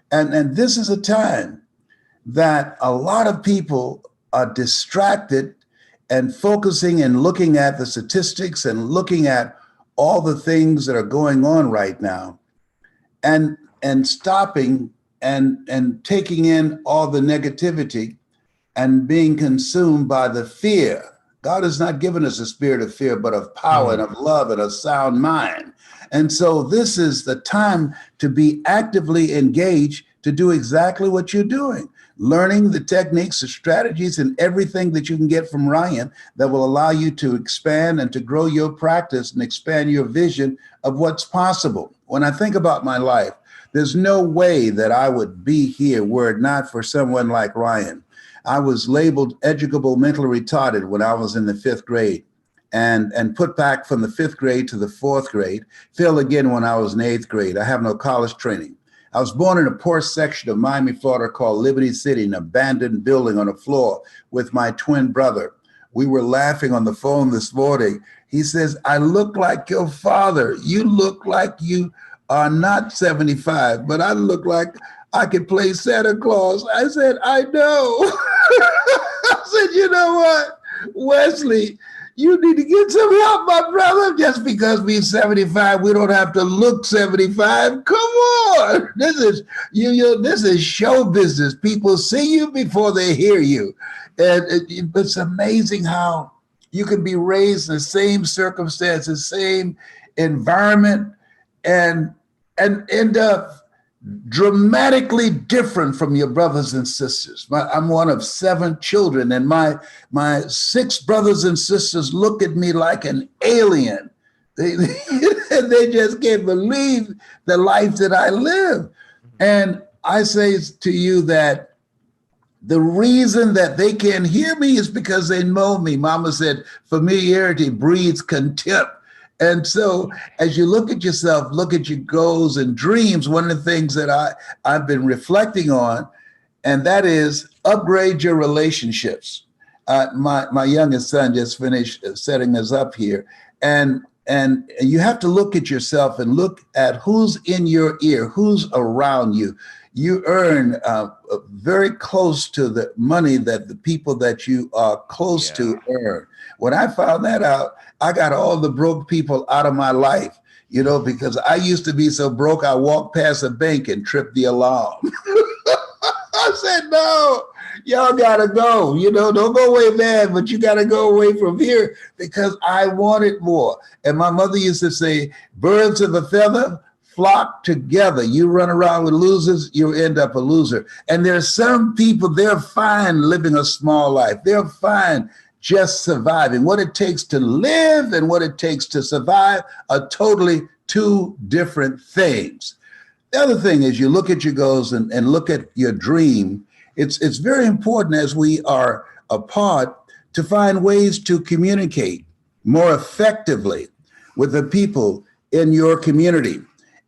Speaker 5: And this is a time that a lot of people are distracted and focusing and looking at the statistics and looking at all the things that are going on right now and stopping and taking in all the negativity and being consumed by the fear. God has not given us a spirit of fear, but of power and of love and a sound mind. And so this is the time to be actively engaged to do exactly what you're doing, learning the techniques, the strategies, and everything that you can get from Ryan that will allow you to expand and to grow your practice and expand your vision of what's possible. When I think about my life, there's no way that I would be here were it not for someone like Ryan. I was labeled educable mentally retarded when I was in the 5th grade and put back from the 5th grade to the 4th grade, failed again when I was in 8th grade. I have no college training. I was born in a poor section of Miami, Florida called Liberty City, an abandoned building on the floor with my twin brother. We were laughing on the phone this morning. He says, "I look like your father. You look like you are not 75, but I look like I could play Santa Claus." I said, "I know." I said, "You know what, Wesley, You need to get some help, my brother. Just because we're 75, we don't have to look 75. Come on. This is this is show business. People see you before they hear you. And it's amazing how you can be raised in the same circumstances, same environment, and end up dramatically different from your brothers and sisters. I'm one of 7 children, and my 6 brothers and sisters look at me like an alien. They just can't believe the life that I live. And I say to you that the reason that they can't hear me is because they know me. Mama said, familiarity breeds contempt. And so as you look at yourself, look at your goals and dreams, one of the things that I've been reflecting on, and that is upgrade your relationships. My youngest son just finished setting us up here. And you have to look at yourself and look at who's in your ear, who's around you. You earn very close to the money that the people that you are close to earn. When I found that out, I got all the broke people out of my life, because I used to be so broke, I walked past a bank and tripped the alarm. I said, no, y'all gotta go. Don't go away bad, but you gotta go away from here because I wanted more. And my mother used to say, birds of a feather flock together. You run around with losers, you end up a loser. And there's some people, they're fine living a small life. They're fine just surviving. What it takes to live and what it takes to survive are totally 2 different things. The other thing is you look at your goals and look at your dream. It's very important as we are apart to find ways to communicate more effectively with the people in your community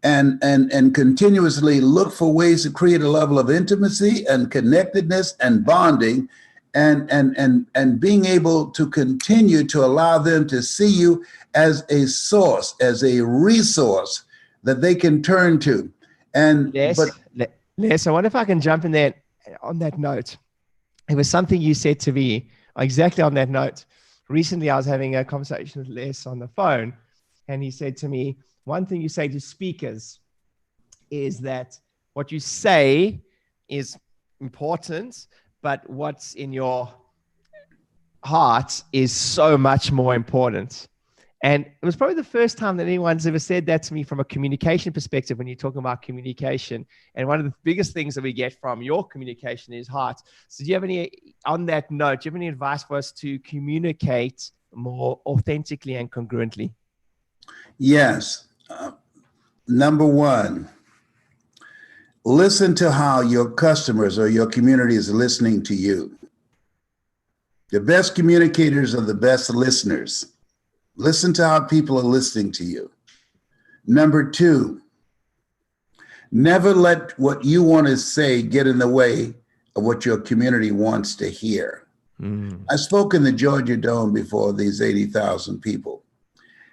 Speaker 5: and continuously look for ways to create a level of intimacy and connectedness and bonding and being able to continue to allow them to see you as a source, as a resource that they can turn to. And
Speaker 1: Les, I wonder if I can jump in there on that note. It was something you said to me exactly on that note. Recently, I was having a conversation with Les on the phone, and he said to me, one thing you say to speakers is that what you say is important, but what's in your heart is so much more important. And it was probably the first time that anyone's ever said that to me from a communication perspective when you're talking about communication. And one of the biggest things that we get from your communication is heart. So do you have any, on that note, do you have any advice for us to communicate more authentically and congruently?
Speaker 5: Yes. Number 1, listen to how your customers or your community is listening to you. The best communicators are the best listeners. Listen to how people are listening to you. Number 2, never let what you want to say get in the way of what your community wants to hear. I spoke in the Georgia Dome before these 80,000 people.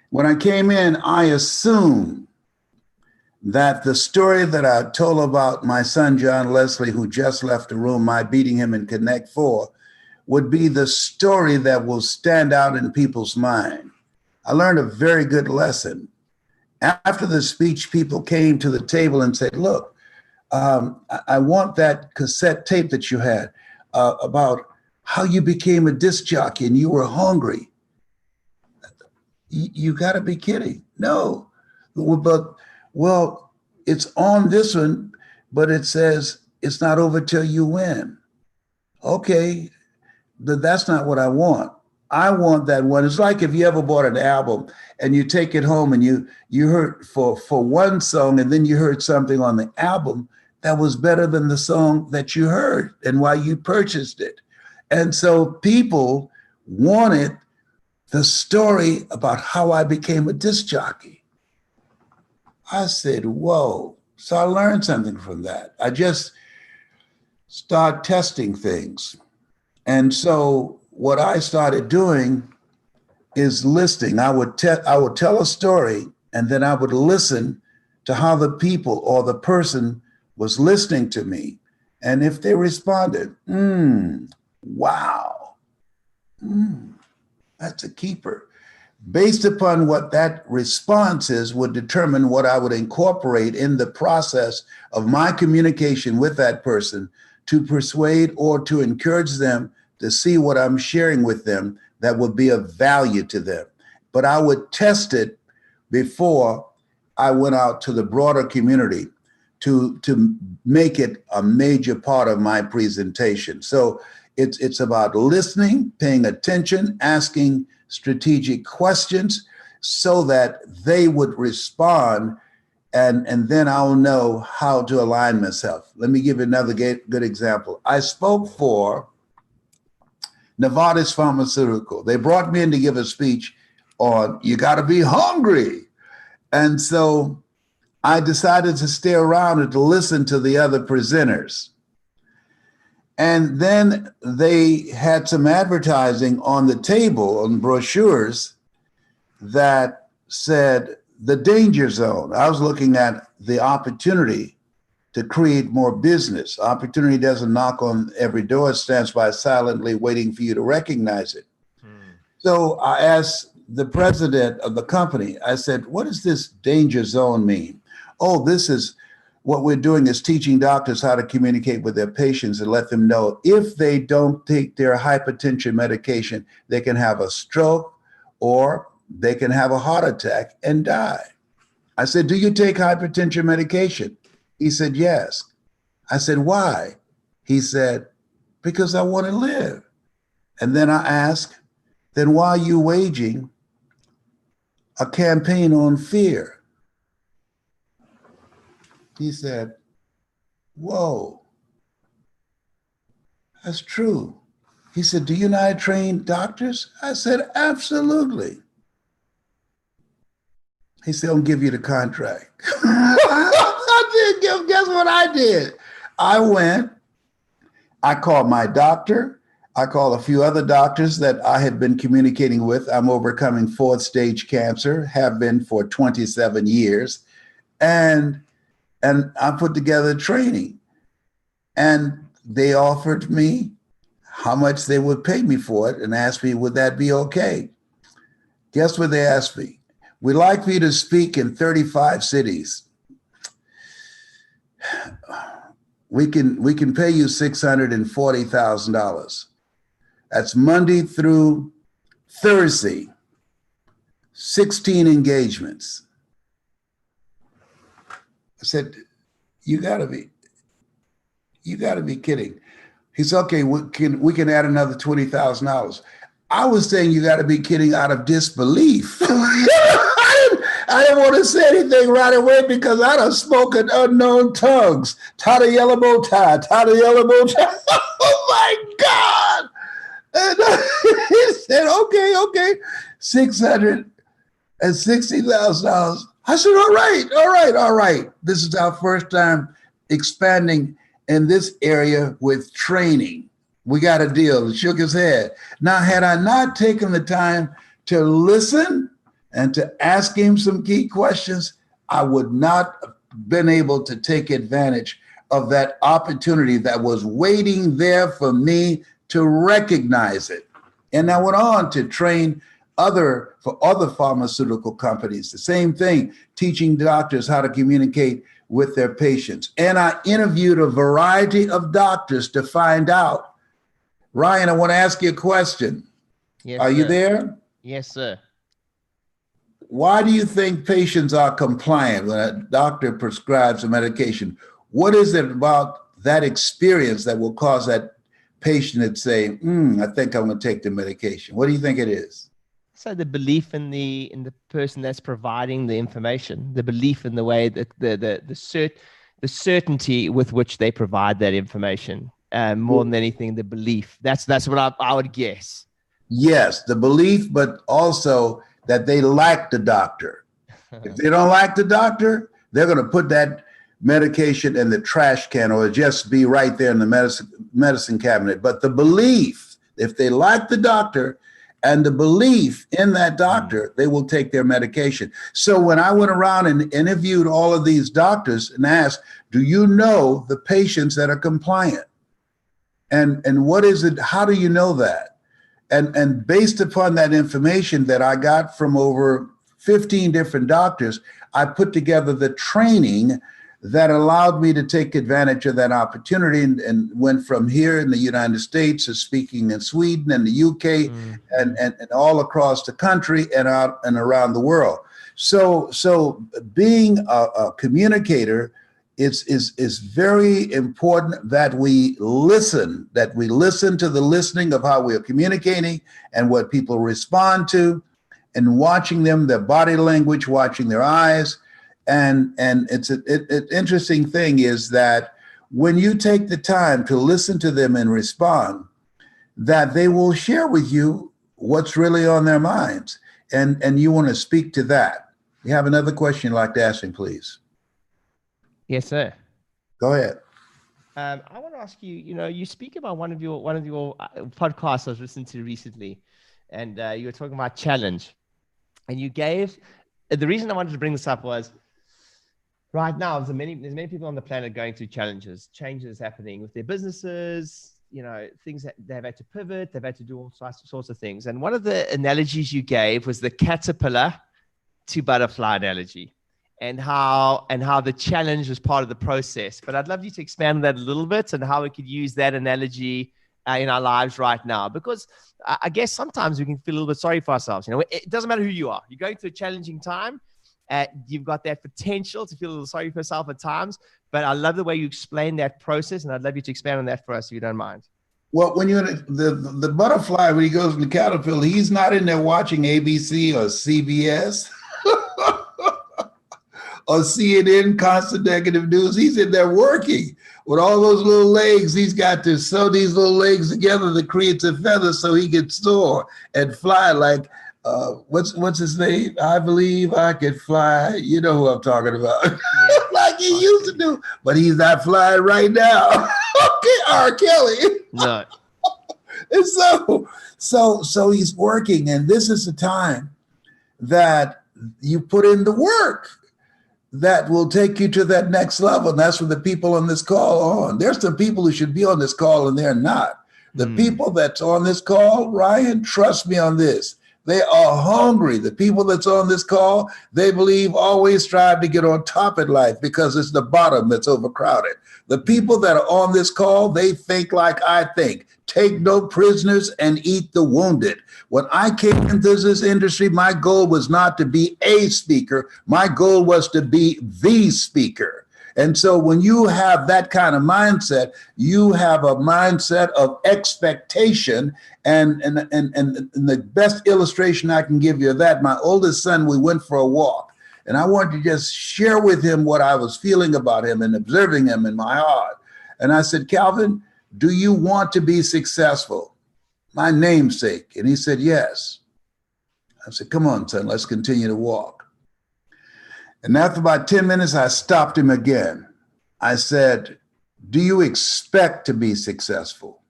Speaker 5: When I came in, I assumed that the story that I told about my son, John Leslie, who just left the room, my beating him in Connect 4, would be the story that will stand out in people's mind. I learned a very good lesson. After the speech, people came to the table and said, look, I want that cassette tape that you had about how you became a disc jockey and you were hungry. You got to be kidding. No, but well, it's on this one, but it says it's not over till you win. Okay, but that's not what I want. I want that one. It's like if you ever bought an album and you take it home and you heard for one song and then you heard something on the album that was better than the song that you heard and why you purchased it. And so people wanted the story about how I became a disc jockey. I said, whoa. So I learned something from that. I just started testing things. And so what I started doing is listening. I would tell a story and then I would listen to how the people or the person was listening to me. And if they responded, wow, That's a keeper. Based upon what that response is would determine what I would incorporate in the process of my communication with that person to persuade or to encourage them to see what I'm sharing with them that would be of value to them. But I would test it before I went out to the broader community to make it a major part of my presentation. So it's about listening, paying attention, asking strategic questions so that they would respond, and then I'll know how to align myself. Let me give you another good example. I spoke for Novartis Pharmaceutical. They brought me in to give a speech on you got to be hungry. And so I decided to stay around and to listen to the other presenters. And then they had some advertising on the table, on brochures, that said the danger zone. I was looking at the opportunity to create more business. Opportunity doesn't knock on every door, it stands by silently waiting for you to recognize it. So I asked the president of the company, I said, what does this danger zone mean? Oh, this is what we're doing is teaching doctors how to communicate with their patients and let them know if they don't take their hypertension medication, they can have a stroke or they can have a heart attack and die. I said, do you take hypertension medication? He said, yes. I said, why? He said, because I want to live. And then I asked, then why are you waging a campaign on fear? He said, whoa, that's true. He said, do you know I train doctors? I said, absolutely. He said, I'll give you the contract. Guess what I did? I went, I called my doctor. I called a few other doctors that I had been communicating with. I'm overcoming 4th stage cancer, have been for 27 years. And I put together training, and they offered me how much they would pay me for it and asked me, would that be okay? Guess what they asked me? We'd like for you to speak in 35 cities. We can pay you $640,000. That's Monday through Thursday, 16 engagements. I said, you gotta be kidding. He said, okay, we can add another $20,000. I was saying you gotta be kidding out of disbelief. I didn't want to say anything right away because I done spoken unknown tongues. Tie the yellow bow tie, tie the yellow bow tie. Oh my God. And he said, okay, $660,000. I said, all right. This is our first time expanding in this area with training. We got a deal. He shook his head. Now, had I not taken the time to listen and to ask him some key questions, I would not have been able to take advantage of that opportunity that was waiting there for me to recognize it. And I went on to train for other pharmaceutical companies, the same thing, teaching doctors how to communicate with their patients. And I interviewed a variety of doctors to find out. Ryan, I want to ask you a question.
Speaker 1: Yes,
Speaker 5: Are you there?
Speaker 1: Yes, sir.
Speaker 5: Why do you think patients are compliant when a doctor prescribes a medication? What is it about that experience that will cause that patient to say, I think I'm going to take the medication? What do you think it is?
Speaker 1: So the belief in the person that's providing the information, the belief in the way that the certainty with which they provide that information, more than anything, the belief. That's what I would guess.
Speaker 5: Yes, the belief, but also that they like the doctor. If they don't like the doctor, they're going to put that medication in the trash can or just be right there in the medicine cabinet. But the belief, if they like the doctor and the belief in that doctor, they will take their medication. So when I went around and interviewed all of these doctors and asked, do you know the patients that are compliant? And what is it? How do you know that? And based upon that information that I got from over 15 different doctors, I put together the training that allowed me to take advantage of that opportunity, and went from here in the United States to speaking in Sweden and the UK and all across the country and out and around the world. So being a communicator is very important, that we listen to the listening of how we are communicating and what people respond to, and watching them, their body language, watching their eyes. And it's an interesting thing is that when you take the time to listen to them and respond, that they will share with you what's really on their minds. And you want to speak to that. You have another question you'd like to ask me, please?
Speaker 1: Yes, sir.
Speaker 5: Go ahead.
Speaker 1: I want to ask you, you speak about one of your podcasts I was listening to recently, and you were talking about challenge. And you gave, the reason I wanted to bring this up was, right now, there's many people on the planet going through challenges, changes happening with their businesses, things that they've had to pivot, they've had to do all sorts of things. And one of the analogies you gave was the caterpillar to butterfly analogy, and how the challenge was part of the process. But I'd love you to expand on that a little bit, and how we could use that analogy in our lives right now, because I guess sometimes we can feel a little bit sorry for ourselves. It doesn't matter who you are. You're going through a challenging time. You've got that potential to feel a little sorry for yourself at times, but I love the way you explain that process, and I'd love you to expand on that for us, if you don't mind.
Speaker 5: Well, when you're the butterfly, when he goes from the caterpillar, he's not in there watching ABC or CBS or CNN, constant negative news. He's in there working with all those little legs. He's got to sew these little legs together to create a feather so he can soar and fly like, what's his name? I believe I could fly. You know who I'm talking about. Yeah. Like he used to do, but he's not flying right now. Okay, R. Kelly.
Speaker 1: No.
Speaker 5: And so he's working, and this is the time that you put in the work that will take you to that next level. And that's what the people on this call are on. There's some people who should be on this call and they're not. The people that's on this call, Ryan, trust me on this. They are hungry. The people that's on this call, they believe always strive to get on top in life because it's the bottom that's overcrowded. The people that are on this call, they think like I think. Take no prisoners and eat the wounded. When I came into this industry, my goal was not to be a speaker. My goal was to be the speaker. And so when you have that kind of mindset, you have a mindset of expectation. And the best illustration I can give you of that, my oldest son, we went for a walk. And I wanted to just share with him what I was feeling about him and observing him in my heart. And I said, Calvin, do you want to be successful? My namesake. And he said, yes. I said, come on, son, let's continue to walk. And after about 10 minutes, I stopped him again. I said, do you expect to be successful?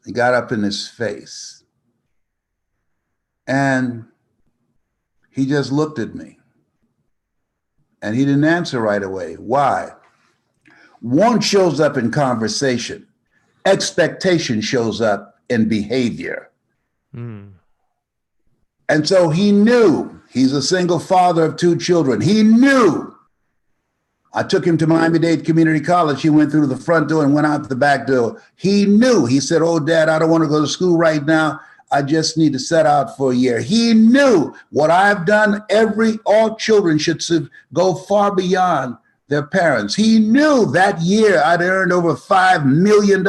Speaker 5: He got up in his face. And he just looked at me. And he didn't answer right away. Why? Want shows up in conversation. Expectation shows up in behavior. And so he knew. He's a single father of 2 children. He knew. I took him to Miami-Dade Community College. He went through the front door and went out the back door. He knew. He said, oh, Dad, I don't want to go to school right now. I just need to set out for a year. He knew what I've done. All children should go far beyond their parents. He knew that year I'd earned over $5 million,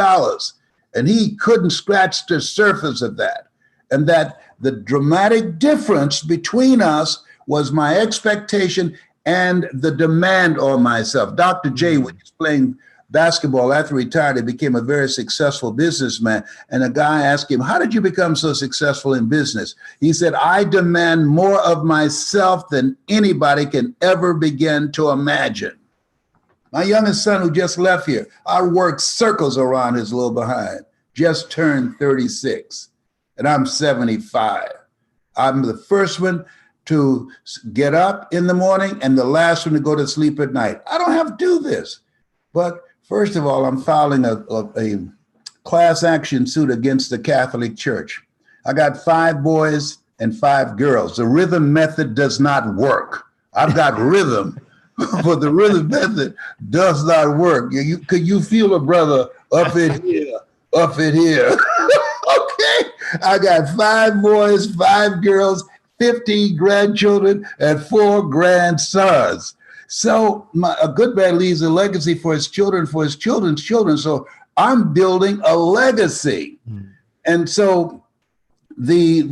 Speaker 5: and he couldn't scratch the surface of that. And that the dramatic difference between us was my expectation and the demand on myself. Dr. J, when he was playing basketball after he retired, he became a very successful businessman. And a guy asked him, how did you become so successful in business? He said, I demand more of myself than anybody can ever begin to imagine. My youngest son, who just left here, I worked circles around his little behind, just turned 36, and I'm 75. I'm the first one to get up in the morning and the last one to go to sleep at night. I don't have to do this. But first of all, I'm filing a class action suit against the Catholic Church. I got 5 boys and 5 girls. The rhythm method does not work. I've got rhythm, but the rhythm method does not work. Could you feel a brother up in here, up in here? Okay, I got 5 boys, 5 girls, 15 grandchildren, and 4 grandsons. So a good man leaves a legacy for his children, for his children's children. So I'm building a legacy. And so the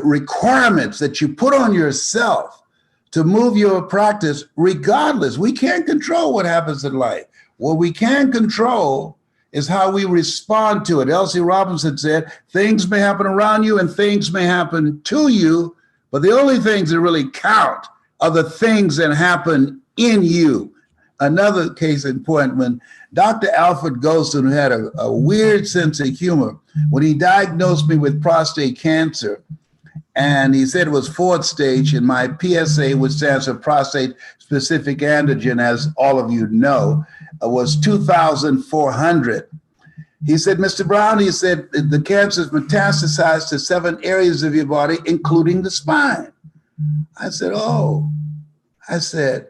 Speaker 5: requirements that you put on yourself to move your practice, regardless, we can't control what happens in life. What we can control is how we respond to it. Elsie Robinson said, things may happen around you and things may happen to you, but the only things that really count are the things that happen in you. Another case in point, when Dr. Alfred Golston, who had a weird sense of humor, when he diagnosed me with prostate cancer, and he said it was 4th stage, and my PSA, which stands for prostate specific antigen, as all of you know, was 2,400. He said, Mr. Brown, he said, the cancer is metastasized to 7 areas of your body, including the spine. I said, oh. I said,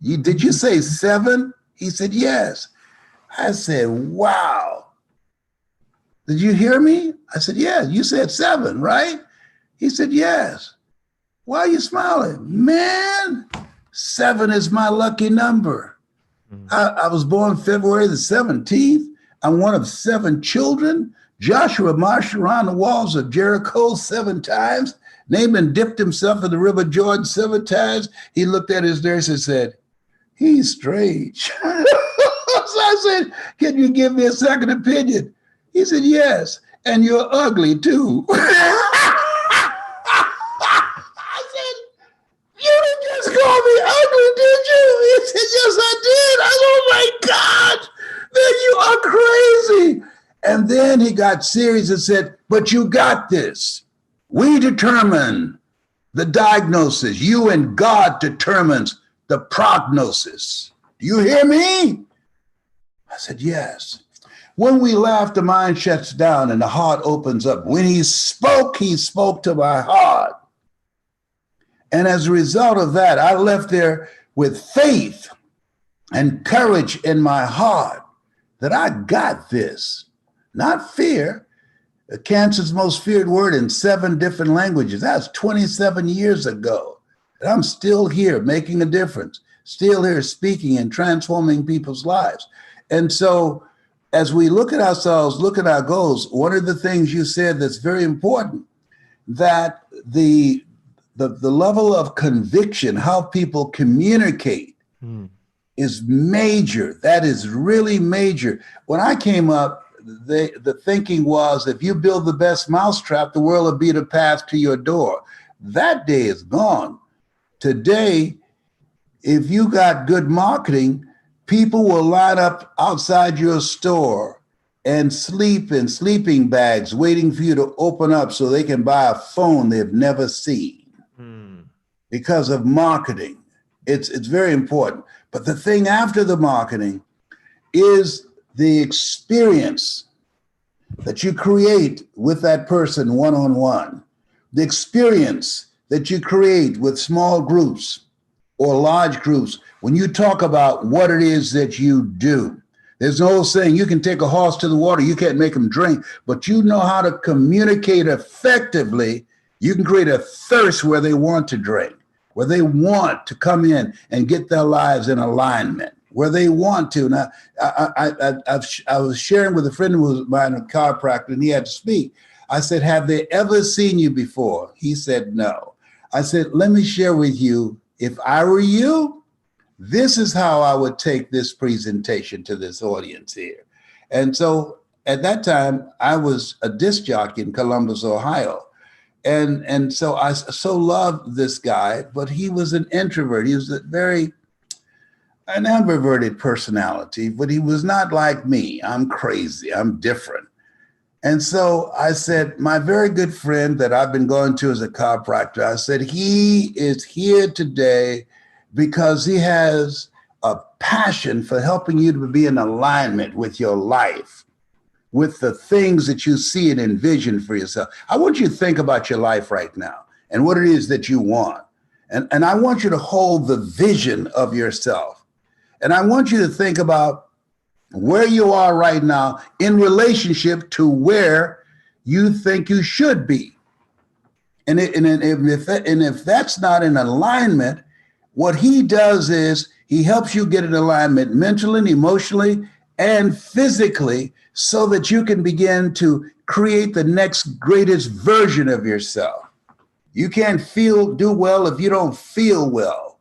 Speaker 5: did you say 7? He said, yes. I said, wow. Did you hear me? I said, yeah, you said 7, right? He said, yes. Why are you smiling? Man, 7 is my lucky number. I was born February the 17th. I'm one of 7 children. Joshua marched around the walls of Jericho 7 times. Naaman dipped himself in the river Jordan 7 times. He looked at his nurse and said, he's strange. So I said, can you give me a second opinion? He said, yes, and you're ugly too. I said, you didn't just call me ugly, did you? He said, yes, I did. I said, oh my God, then you are crazy. And then he got serious and said, but you got this. We determine the diagnosis. You and God determines the prognosis. Do you hear me? I said, yes. When we laugh, the mind shuts down and the heart opens up. When he spoke to my heart. And as a result of that, I left there with faith and courage in my heart that I got this, not fear. Cancer's most feared word in 7 different languages. That's 27 years ago. And I'm still here making a difference, still here speaking and transforming people's lives. And so as we look at ourselves, look at our goals, one of the things you said that's very important, that the level of conviction, how people communicate is major. That is really major. When I came up, the thinking was, if you build the best mousetrap, the world will be the path to your door. That day is gone. Today, if you got good marketing, people will line up outside your store and sleep in sleeping bags, waiting for you to open up so they can buy a phone they've never seen because of marketing. It's very important. But the thing after the marketing is the experience that you create with that person one-on-one, the experience that you create with small groups or large groups when you talk about what it is that you do. There's an old saying, you can take a horse to the water, you can't make him drink, but you know how to communicate effectively. You can create a thirst where they want to drink, where they want to come in and get their lives in alignment, where they want to. Now, I was sharing with a friend who was mine, a chiropractor, and he had to speak. I said, have they ever seen you before? He said, no. I said, let me share with you, if I were you, this is how I would take this presentation to this audience here. And so at that time, I was a disc jockey in Columbus, Ohio. And so I so loved this guy, but he was an introvert. He was an ambiverted personality, but he was not like me. I'm crazy, I'm different. And so I said, my very good friend that I've been going to as a chiropractor, I said, he is here today because he has a passion for helping you to be in alignment with your life. with the things that you see and envision for yourself. I want you to think about your life right now and what it is that you want. And I want you to hold the vision of yourself. And I want you to think about where you are right now in relationship to where you think you should be. And if that's not in alignment, what he does is he helps you get in alignment mentally, emotionally, and physically so that you can begin to create the next greatest version of yourself. You can't do well if you don't feel well.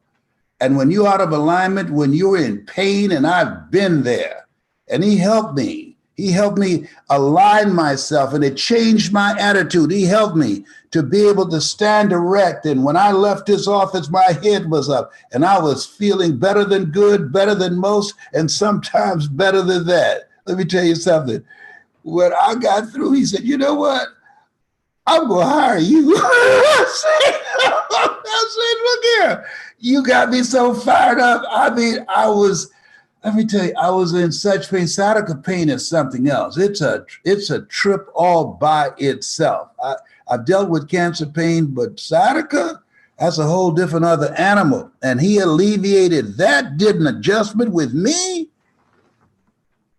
Speaker 5: And when you're out of alignment, when you're in pain, and I've been there, and he helped me. He helped me align myself, and it changed my attitude. He helped me to be able to stand erect. And when I left his office, my head was up, and I was feeling better than good, better than most, and sometimes better than that. Let me tell you something. When I got through, he said, you know what? I'm going to hire you. I said, look here. You got me so fired up. I mean, let me tell you, I was in such pain. Sciatica pain is something else. It's a trip all by itself. I've dealt with cancer pain, but sciatica, that's a whole different other animal. And he alleviated that, did an adjustment with me.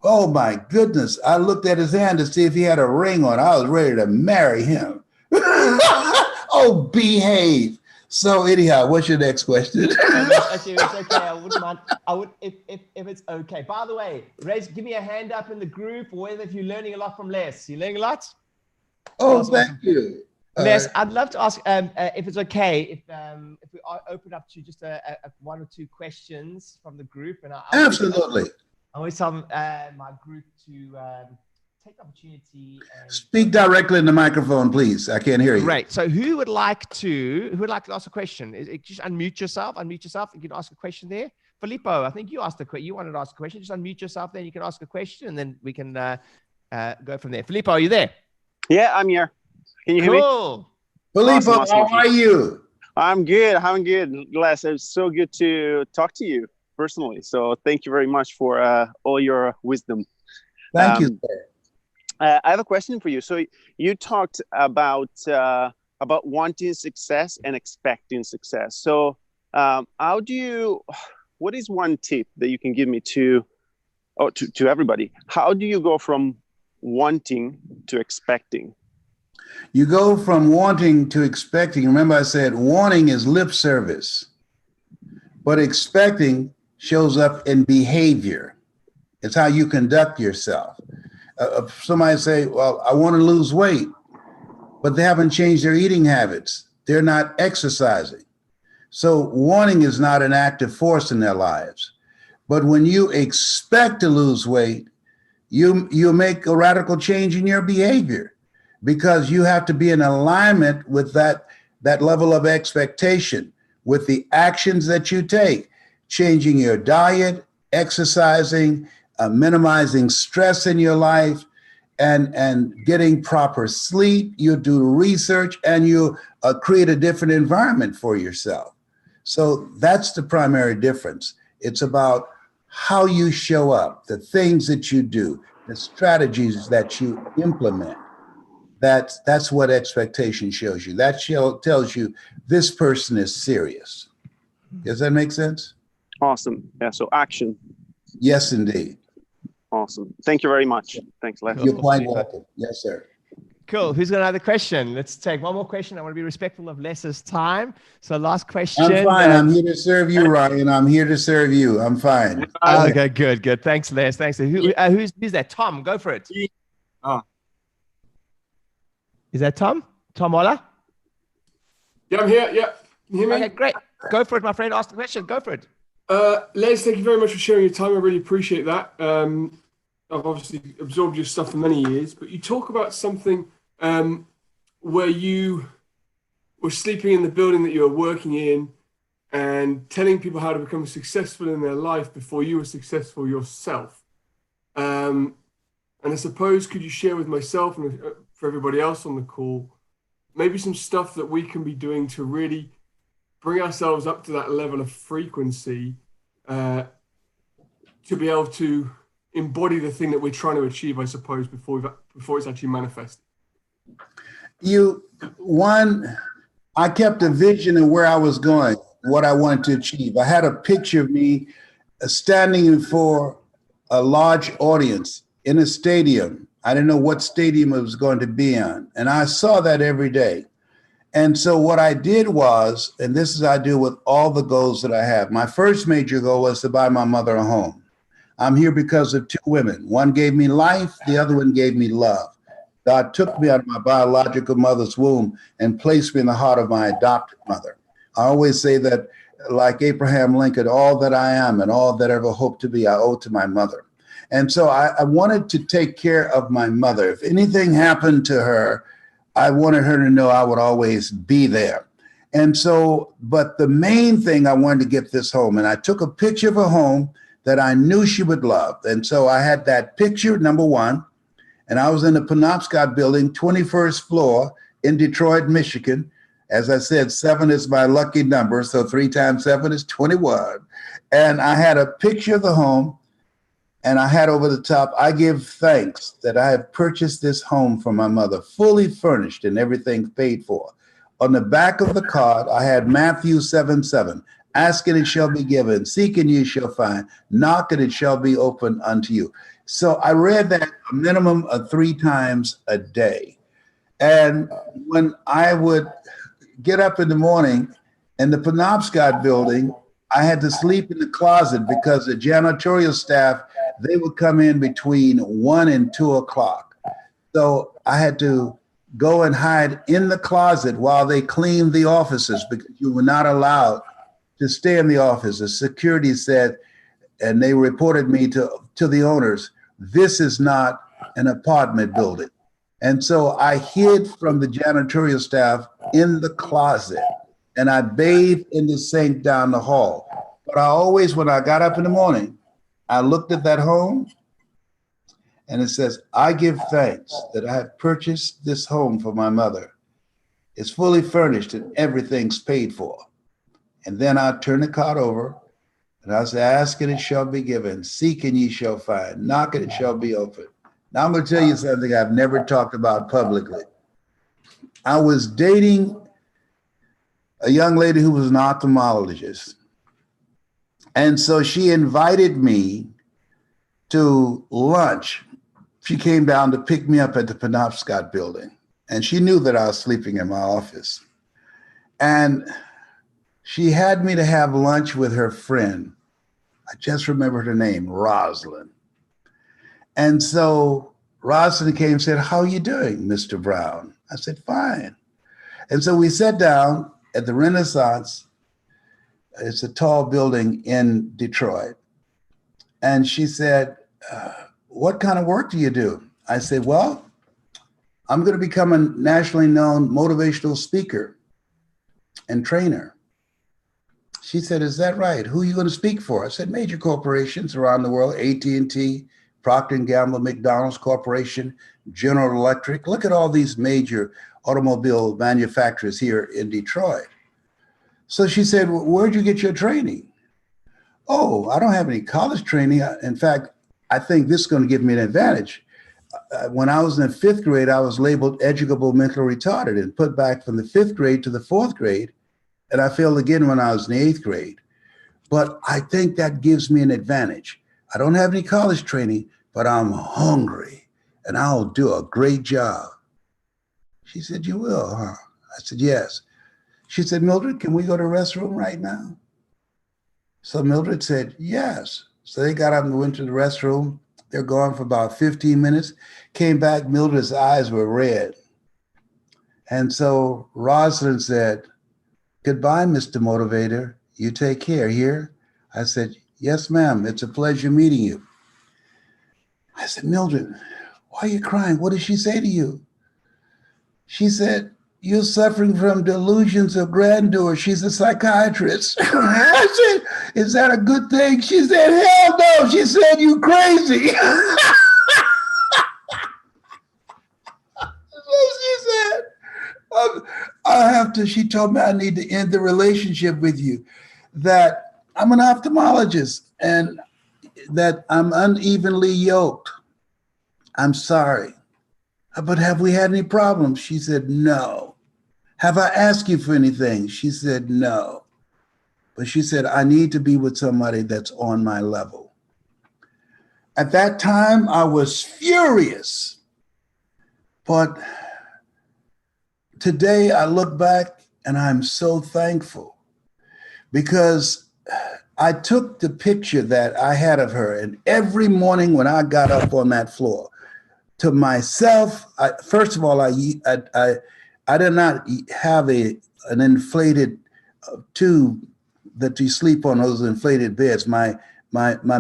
Speaker 5: Oh my goodness. I looked at his hand to see if he had a ring on. I was ready to marry him. Oh, behave. So anyhow, what's your next question?
Speaker 1: Actually, it's okay. I wouldn't mind. I would if it's okay. By the way, give me a hand up in the group, or whether if you're learning a lot from Les. You learning a lot?
Speaker 5: Oh, thank you.
Speaker 1: Les, I'd love to ask if it's okay if we open up to just a one or two questions from the group, and
Speaker 5: Absolutely.
Speaker 1: I always tell my group to take the opportunity and
Speaker 5: speak directly in the microphone, please. I can't hear you.
Speaker 1: Right. So who would like to ask a question? Just unmute yourself. You can ask a question there. Filippo, I think you asked you wanted to ask a question. Just unmute yourself, then you can ask a question, and then we can go from there. Filippo, are you there?
Speaker 6: Yeah, I'm here. Can you hear me?
Speaker 1: Cool.
Speaker 5: Filippo,
Speaker 6: Awesome.
Speaker 5: how are you?
Speaker 6: I'm good. Les, it's so good to talk to you personally. So thank you very much for all your wisdom.
Speaker 5: Thank you, sir.
Speaker 6: I have a question for you. So you talked about wanting success and expecting success. So what is one tip that you can give me to everybody? How do you go from wanting to expecting?
Speaker 5: You go from wanting to expecting. Remember I said wanting is lip service, but expecting shows up in behavior. It's how you conduct yourself. Somebody say, well, I want to lose weight, but they haven't changed their eating habits. They're not exercising. So wanting is not an active force in their lives. But when you expect to lose weight, you make a radical change in your behavior, because you have to be in alignment with that level of expectation, with the actions that you take, changing your diet, exercising, minimizing stress in your life, and getting proper sleep. You do research, and you create a different environment for yourself. So that's the primary difference. It's about how you show up, the things that you do, the strategies that you implement. That's what expectation shows you. That tells you this person is serious. Does that make sense?
Speaker 6: Awesome. Yeah. So action.
Speaker 5: Yes, indeed.
Speaker 6: Awesome. Thank you very much. Thanks, Les.
Speaker 5: You're quite welcome. Yes, sir.
Speaker 1: Cool. Who's got another question? Let's take one more question. I want to be respectful of Les's time. So last question.
Speaker 5: I'm fine. I'm here to serve you, Ryan. I'm here to serve you. I'm fine.
Speaker 1: Okay, good. Thanks, Les. Thanks. Who's that? Tom, go for it.
Speaker 4: Oh.
Speaker 1: Is that Tom? Tom Ola?
Speaker 7: Yeah, I'm here. Yeah. Can you hear me?
Speaker 1: Okay, great. Go for it, my friend. Ask the question. Go for it.
Speaker 7: Les, thank you very much for sharing your time. I really appreciate that. I've obviously absorbed your stuff for many years, but you talk about something where you were sleeping in the building that you were working in and telling people how to become successful in their life before you were successful yourself. And I suppose, could you share with myself and for everybody else on the call, maybe some stuff that we can be doing to really bring ourselves up to that level of frequency to be able to embody the thing that we're trying to achieve, I suppose, before it's actually manifested?
Speaker 5: I kept a vision of where I was going, what I wanted to achieve. I had a picture of me standing before a large audience in a stadium. I didn't know what stadium it was going to be on. And I saw that every day. And so what I did was, and this is I do with all the goals that I have. My first major goal was to buy my mother a home. I'm here because of two women. One gave me life, the other one gave me love. God took me out of my biological mother's womb and placed me in the heart of my adopted mother. I always say that, like Abraham Lincoln, all that I am and all that I ever hope to be, I owe to my mother. And so I wanted to take care of my mother. If anything happened to her, I wanted her to know I would always be there. And so, but the main thing, I wanted to get this home. And I took a picture of a home that I knew she would love. And so I had that picture, number one, and I was in the Penobscot building, 21st floor in Detroit, Michigan. As I said, 7 is my lucky number. So 3 times 7 is 21. And I had a picture of the home. And I had over the top, I give thanks that I have purchased this home for my mother, fully furnished and everything paid for. On the back of the card, I had Matthew 7:7, ask and it shall be given, seek and you shall find, knock and it shall be opened unto you. So I read that a minimum of 3 times a day. And when I would get up in the morning in the Penobscot building, I had to sleep in the closet because the janitorial staff, they would come in between 1 and 2 o'clock. So I had to go and hide in the closet while they cleaned the offices because you were not allowed to stay in the office. The security said, and they reported me to the owners, this is not an apartment building. And so I hid from the janitorial staff in the closet and I bathed in the sink down the hall. But I always, when I got up in the morning, I looked at that home and it says, I give thanks that I have purchased this home for my mother. It's fully furnished and everything's paid for. And then I turn the card over and I say, ask and it shall be given, seek and ye shall find, knock and it shall be opened. Now I'm going to tell you something I've never talked about publicly. I was dating a young lady who was an ophthalmologist. And so she invited me to lunch. She came down to pick me up at the Penobscot building. And she knew that I was sleeping in my office. And she had me to have lunch with her friend. I just remembered her name, Rosalind. And so Rosalind came and said, how are you doing, Mr. Brown? I said, fine. And so we sat down at the Renaissance. It's a tall building in Detroit. And she said, what kind of work do you do? I said, well, I'm going to become a nationally known motivational speaker and trainer. She said, is that right? Who are you going to speak for? I said, major corporations around the world, AT&T, Procter & Gamble, McDonald's Corporation, General Electric. Look at all these major automobile manufacturers here in Detroit. So she said, well, where'd you get your training? Oh, I don't have any college training. In fact, I think this is going to give me an advantage. When I was in the 5th grade, I was labeled educable mentally retarded and put back from the 5th grade to the 4th grade. And I failed again when I was in the 8th grade. But I think that gives me an advantage. I don't have any college training, but I'm hungry and I'll do a great job. She said, you will, huh? I said, yes. She said, Mildred, can we go to the restroom right now? So Mildred said, yes. So they got up and went to the restroom. They're gone for about 15 minutes. Came back, Mildred's eyes were red. And so Rosalind said, goodbye, Mr. Motivator. You take care here. I said, yes, ma'am. It's a pleasure meeting you. I said, Mildred, why are you crying? What did she say to you? She said, you're suffering from delusions of grandeur. She's a psychiatrist. I said, is that a good thing? She said, hell no. She said, you crazy. So she said, she told me I need to end the relationship with you, that I'm an ophthalmologist and that I'm unevenly yoked. I'm sorry. But have we had any problems? She said, no. Have I asked you for anything? She said, no. But she said, I need to be with somebody that's on my level. At that time, I was furious. But today I look back and I'm so thankful because I took the picture that I had of her, and every morning when I got up on that floor, to myself, first of all, I did not have an inflated tube that you sleep on, those inflated beds. My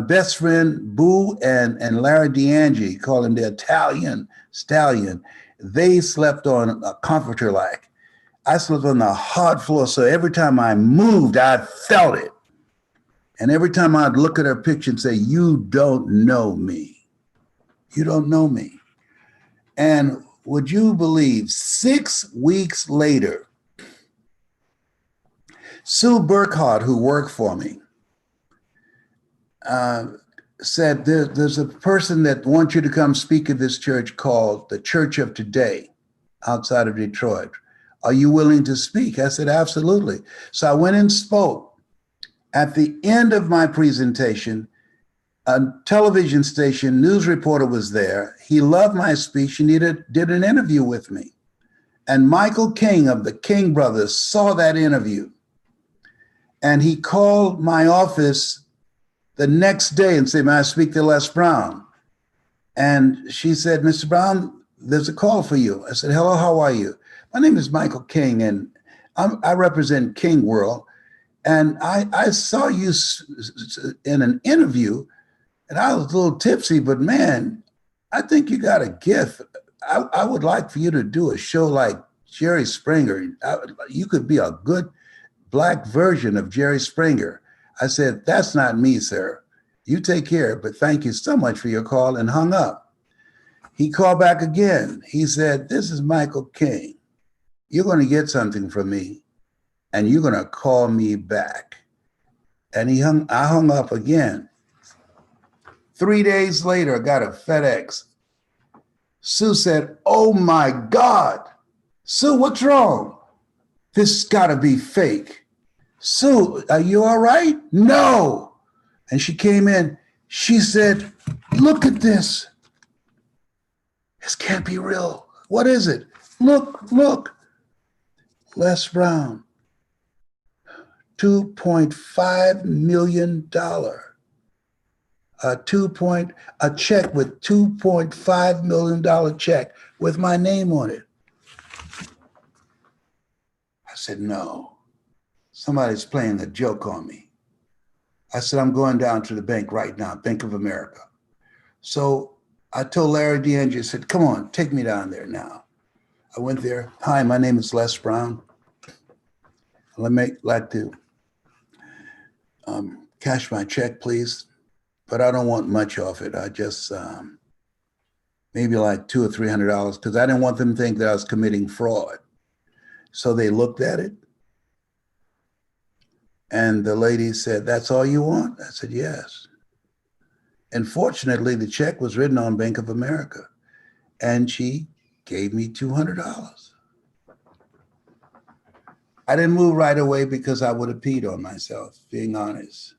Speaker 5: best friend, Boo, and Larry DeAngie, call him the Italian stallion, they slept on a comforter like. I slept on the hard floor, so every time I moved, I felt it. And every time I'd look at her picture and say, you don't know me. You don't know me. And would you believe 6 weeks later, Sue Burkhardt, who worked for me, said, there's a person that wants you to come speak at this church called the Church of Today outside of Detroit. Are you willing to speak? I said, absolutely. So I went and spoke. At the end of my presentation, a television station news reporter was there. He loved my speech and he did an interview with me. And Michael King of the King Brothers saw that interview. And he called my office the next day and said, may I speak to Les Brown? And she said, Mr. Brown, there's a call for you. I said, hello, how are you? My name is Michael King, and I represent King World. And I saw you in an interview, and I was a little tipsy, but man, I think you got a gift. I would like for you to do a show like Jerry Springer. You could be a good Black version of Jerry Springer. I said, that's not me, sir. You take care, but thank you so much for your call, and hung up. He called back again. He said, this is Michael King. You're going to get something from me, and you're going to call me back. And I hung up again. 3 days later, I got a FedEx. Sue said, oh my God. Sue, what's wrong? This has got to be fake. Sue, are you all right? No. And she came in. She said, look at this. This can't be real. What is it? Look. Les Brown, $2.5 million. A check with $2.5 million check with my name on it. I said, no, somebody's playing a joke on me. I said, I'm going down to the bank right now, Bank of America. So I told Larry DeAngie, I said, come on, take me down there now. I went there. Hi, my name is Les Brown. I'd like to cash my check, please. But I don't want much of it. I just maybe like $200 or $300 because I didn't want them to think that I was committing fraud. So they looked at it. And the lady said, that's all you want? I said, yes. And fortunately, the check was written on Bank of America. And she gave me $200. I didn't move right away because I would have peed on myself, being honest.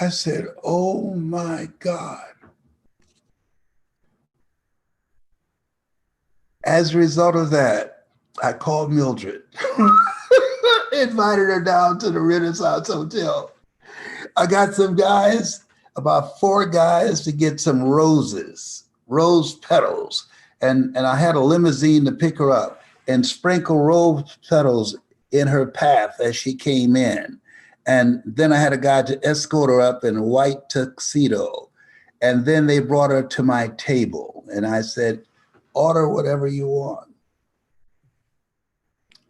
Speaker 5: I said, oh my God. As a result of that, I called Mildred, invited her down to the Renaissance Hotel. I got some guys, about 4 guys, to get some rose petals. And I had a limousine to pick her up and sprinkle rose petals in her path as she came in. And then I had a guy to escort her up in a white tuxedo. And then they brought her to my table. And I said, order whatever you want.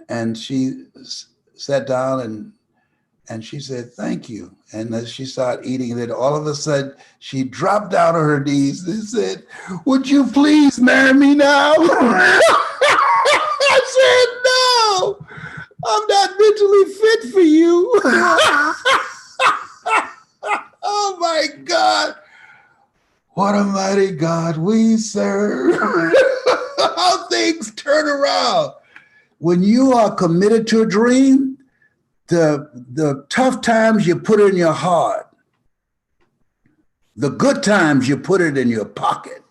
Speaker 5: And she sat down and she said, thank you. And as she started eating it, all of a sudden, she dropped down on her knees and said, would you please marry me now? I said, no, I'm not mentally fit for you. What a mighty God we serve. How things turn around. When you are committed to a dream, the tough times, you put it in your heart. The good times, you put it in your pocket.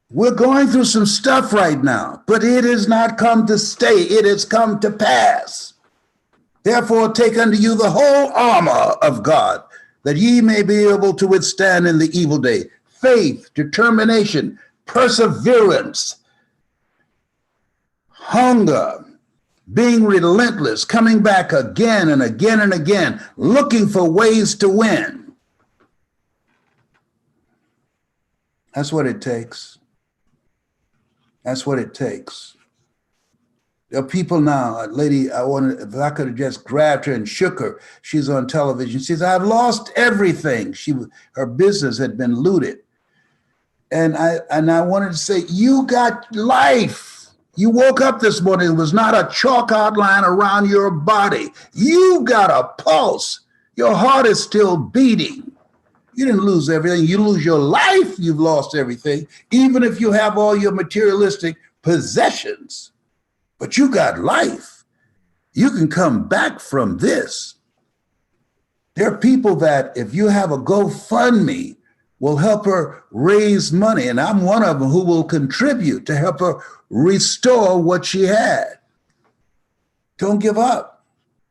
Speaker 5: We're going through some stuff right now, but it has not come to stay. It has come to pass. Therefore, take unto you the whole armor of God, that ye may be able to withstand in the evil day. Faith, determination, perseverance, hunger, being relentless, coming back again and again and again, looking for ways to win. That's what it takes. That's what it takes. There are people now, a lady, if I could have just grabbed her and shook her, she's on television. She says, I've lost everything. Her business had been looted. And I wanted to say, you got life. You woke up this morning, it was not a chalk outline around your body. You got a pulse. Your heart is still beating. You didn't lose everything. You lose your life, you've lost everything, even if you have all your materialistic possessions. But you got life. You can come back from this. There are people that if you have a GoFundMe, will help her raise money. And I'm one of them who will contribute to help her restore what she had. Don't give up.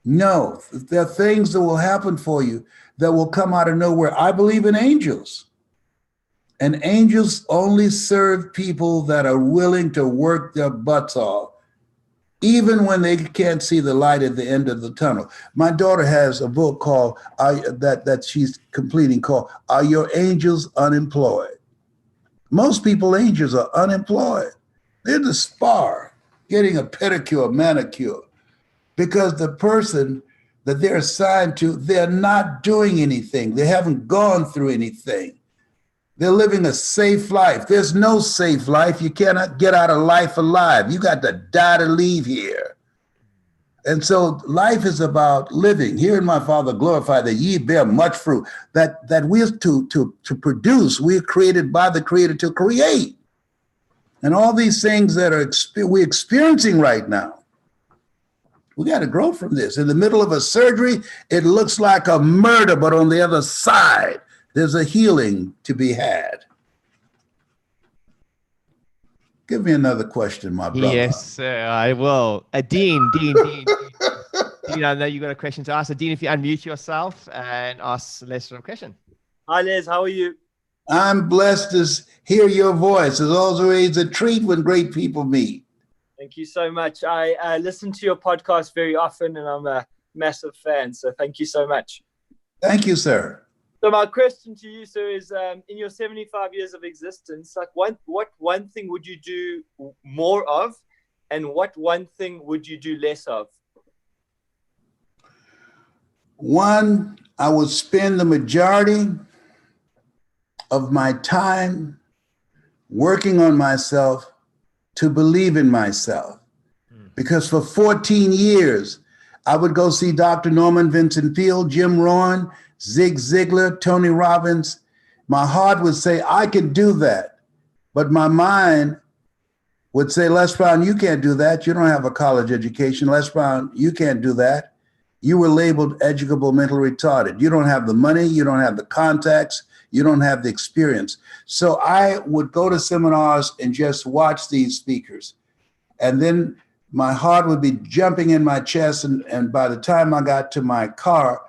Speaker 5: No, there are things that will happen for you that will come out of nowhere. I believe in angels. And angels only serve people that are willing to work their butts off, even when they can't see the light at the end of the tunnel. My daughter has a book called that she's completing called Are Your Angels Unemployed? Most people, angels are unemployed. They're in the spa, getting a pedicure, manicure, because the person that they're assigned to, they're not doing anything. They haven't gone through anything. They're living a safe life. There's no safe life. You cannot get out of life alive. You got to die to leave here. And so life is about living. Hearing my Father glorify that ye bear much fruit, that we're to produce. We're created by the Creator to create. And all these things that we're experiencing right now, we got to grow from this. In the middle of a surgery, it looks like a murder, but on the other side, there's a healing to be had. Give me another question, my brother.
Speaker 1: Yes, sir, I will. Dean, I know you got a question to ask. So Dean, if you unmute yourself and ask Lester a question.
Speaker 8: Hi, Les. How are you?
Speaker 5: I'm blessed to hear your voice. It's always a treat when great people meet.
Speaker 8: Thank you so much. I listen to your podcast very often, and I'm a massive fan. So thank you so much.
Speaker 5: Thank you, sir.
Speaker 8: So my question to you, sir, is in your 75 years of existence, like what one thing would you do more of, and what one thing would you do less of?
Speaker 5: One, I would spend the majority of my time working on myself to believe in myself. Because for 14 years, I would go see Dr. Norman Vincent Peale, Jim Rohn, Zig Ziglar, Tony Robbins. My heart would say, I can do that. But my mind would say, Les Brown, you can't do that. You don't have a college education. Les Brown, you can't do that. You were labeled educable mental retarded. You don't have the money. You don't have the contacts. You don't have the experience. So I would go to seminars and just watch these speakers. And then my heart would be jumping in my chest. And by the time I got to my car,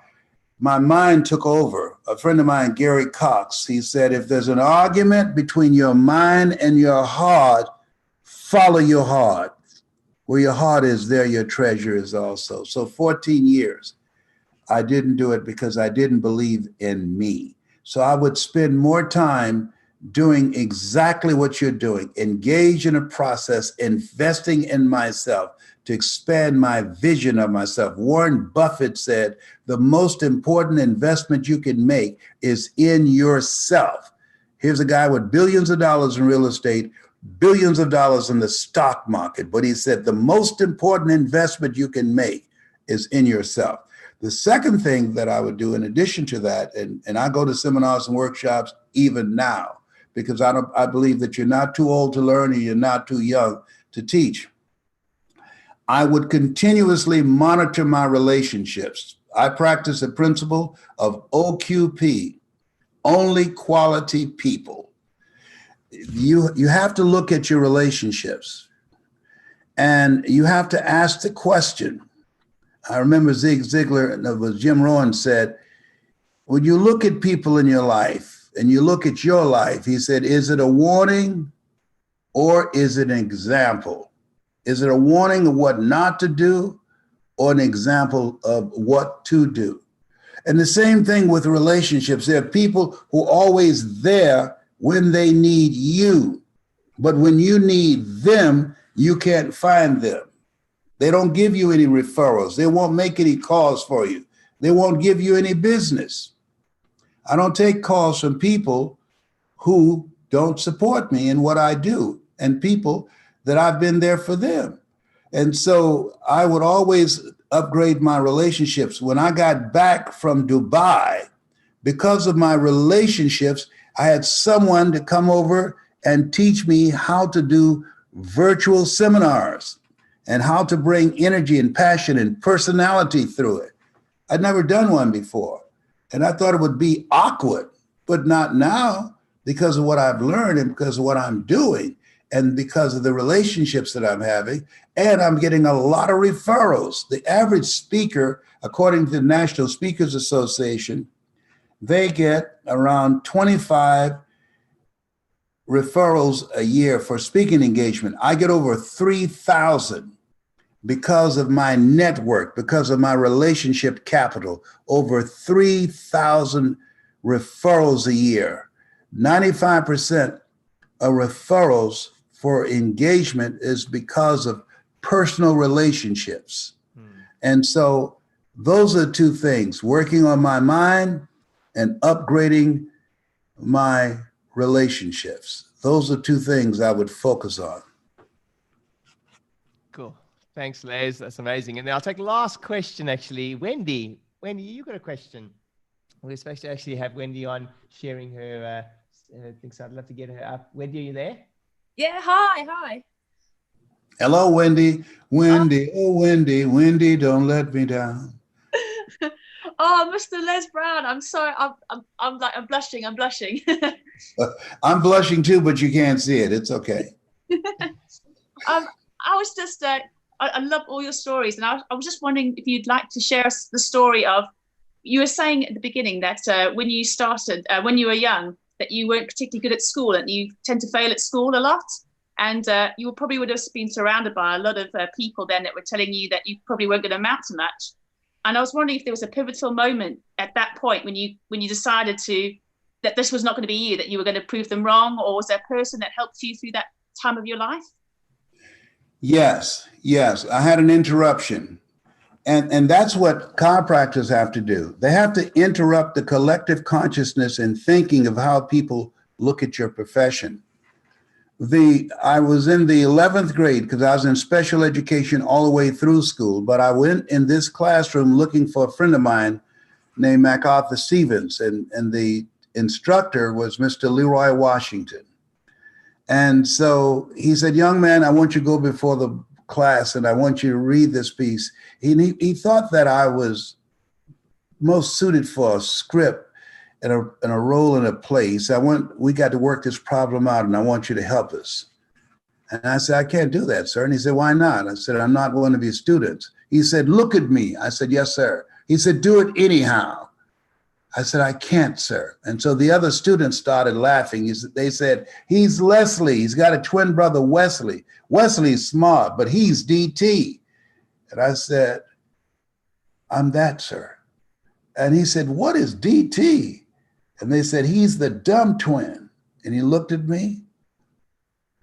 Speaker 5: my mind took over. A friend of mine, Gary Cox, he said, if there's an argument between your mind and your heart, follow your heart. Where your heart is, there your treasure is also. So 14 years, I didn't do it because I didn't believe in me. So I would spend more time doing exactly what you're doing, engage in a process, investing in myself to expand my vision of myself. Warren Buffett said, the most important investment you can make is in yourself. Here's a guy with billions of dollars in real estate, billions of dollars in the stock market. But he said, the most important investment you can make is in yourself. The second thing that I would do in addition to that, and I go to seminars and workshops even now, because I believe that you're not too old to learn and you're not too young to teach. I would continuously monitor my relationships. I practice the principle of OQP, only quality people. You have to look at your relationships and you have to ask the question. I remember Zig Ziglar, it was Jim Rohn said, when you look at people in your life and you look at your life, he said, is it a warning or is it an example? Is it a warning of what not to do or an example of what to do? And the same thing with relationships. There are people who are always there when they need you, but when you need them, you can't find them. They don't give you any referrals. They won't make any calls for you. They won't give you any business. I don't take calls from people who don't support me in what I do and people that I've been there for them. And so I would always upgrade my relationships. When I got back from Dubai, because of my relationships, I had someone to come over and teach me how to do virtual seminars and how to bring energy and passion and personality through it. I'd never done one before. And I thought it would be awkward, but not now, because of what I've learned and because of what I'm doing and because of the relationships that I'm having. And I'm getting a lot of referrals. The average speaker, according to the National Speakers Association, they get around 25 referrals a year for speaking engagement. I get over 3,000 because of my network, because of my relationship capital, over 3,000 referrals a year. 95% of referrals for engagement is because of personal relationships. And so those are two things, working on my mind and upgrading my relationships. Those are two things I would focus on.
Speaker 1: Cool. Thanks, Les. That's amazing. And then I'll take the last question, actually. Wendy, you got a question? We're supposed to actually have Wendy on sharing her things. So I'd love to get her up. Wendy, are you there?
Speaker 9: Yeah, hi.
Speaker 5: Hello, Wendy. Wendy, oh, Wendy, Wendy, don't let me down.
Speaker 9: Oh, Mr. Les Brown, I'm sorry. I'm blushing. I'm blushing.
Speaker 5: I'm blushing too, but you can't see it. It's okay.
Speaker 9: I was just, I love all your stories. And I was just wondering if you'd like to share us the story of, you were saying at the beginning that when you started, when you were young, that you weren't particularly good at school and you tend to fail at school a lot. And you probably would have been surrounded by a lot of people then that were telling you that you probably weren't going to amount to much. And I was wondering if there was a pivotal moment at that point when you decided that this was not going to be you, that you were going to prove them wrong, or was there a person that helped you through that time of your life?
Speaker 5: Yes. I had an interruption. And that's what chiropractors have to do. They have to interrupt the collective consciousness and thinking of how people look at your profession. I was in the 11th grade because I was in special education all the way through school, but I went in this classroom looking for a friend of mine named MacArthur Stevens, and the instructor was Mr. Leroy Washington. And so he said, young man, I want you to go before the class and I want you to read this piece. He thought that I was most suited for a script and a role in a play. He said, we got to work this problem out and I want you to help us. And I said, I can't do that, sir. And he said, why not? I said, I'm not one of your students. He said, look at me. I said, yes, sir. He said, do it anyhow. I said, I can't, sir. And so the other students started laughing. They said, he's Leslie. He's got a twin brother, Wesley. Wesley's smart, but he's DT. And I said, I'm that, sir. And he said, what is DT? And they said, he's the dumb twin. And he looked at me.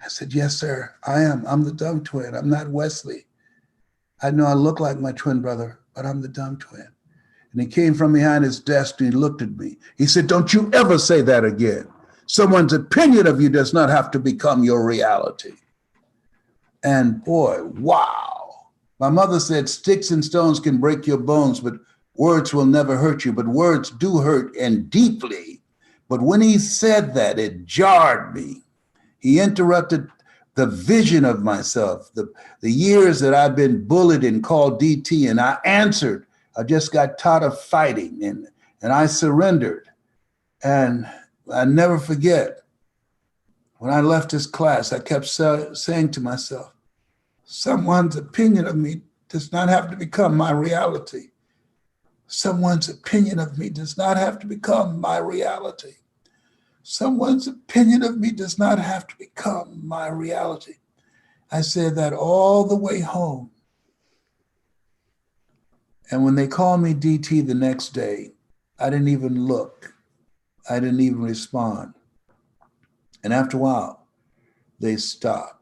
Speaker 5: I said, yes, sir, I am. I'm the dumb twin. I'm not Wesley. I know I look like my twin brother, but I'm the dumb twin. And he came from behind his desk and he looked at me. He said, don't you ever say that again. Someone's opinion of you does not have to become your reality. And boy, wow. My mother said, sticks and stones can break your bones, but Words will never hurt you, but words do hurt, and deeply. But when he said that, it jarred me. He interrupted the vision of myself, the years that I've been bullied and called DT, and I answered. I just got tired of fighting, and I surrendered. And I never forget, when I left his class, I kept saying to myself, someone's opinion of me does not have to become my reality. Someone's opinion of me does not have to become my reality. Someone's opinion of me does not have to become my reality. I said that all the way home. And when they called me DT the next day, I didn't even look. I didn't even respond. And after a while, they stopped.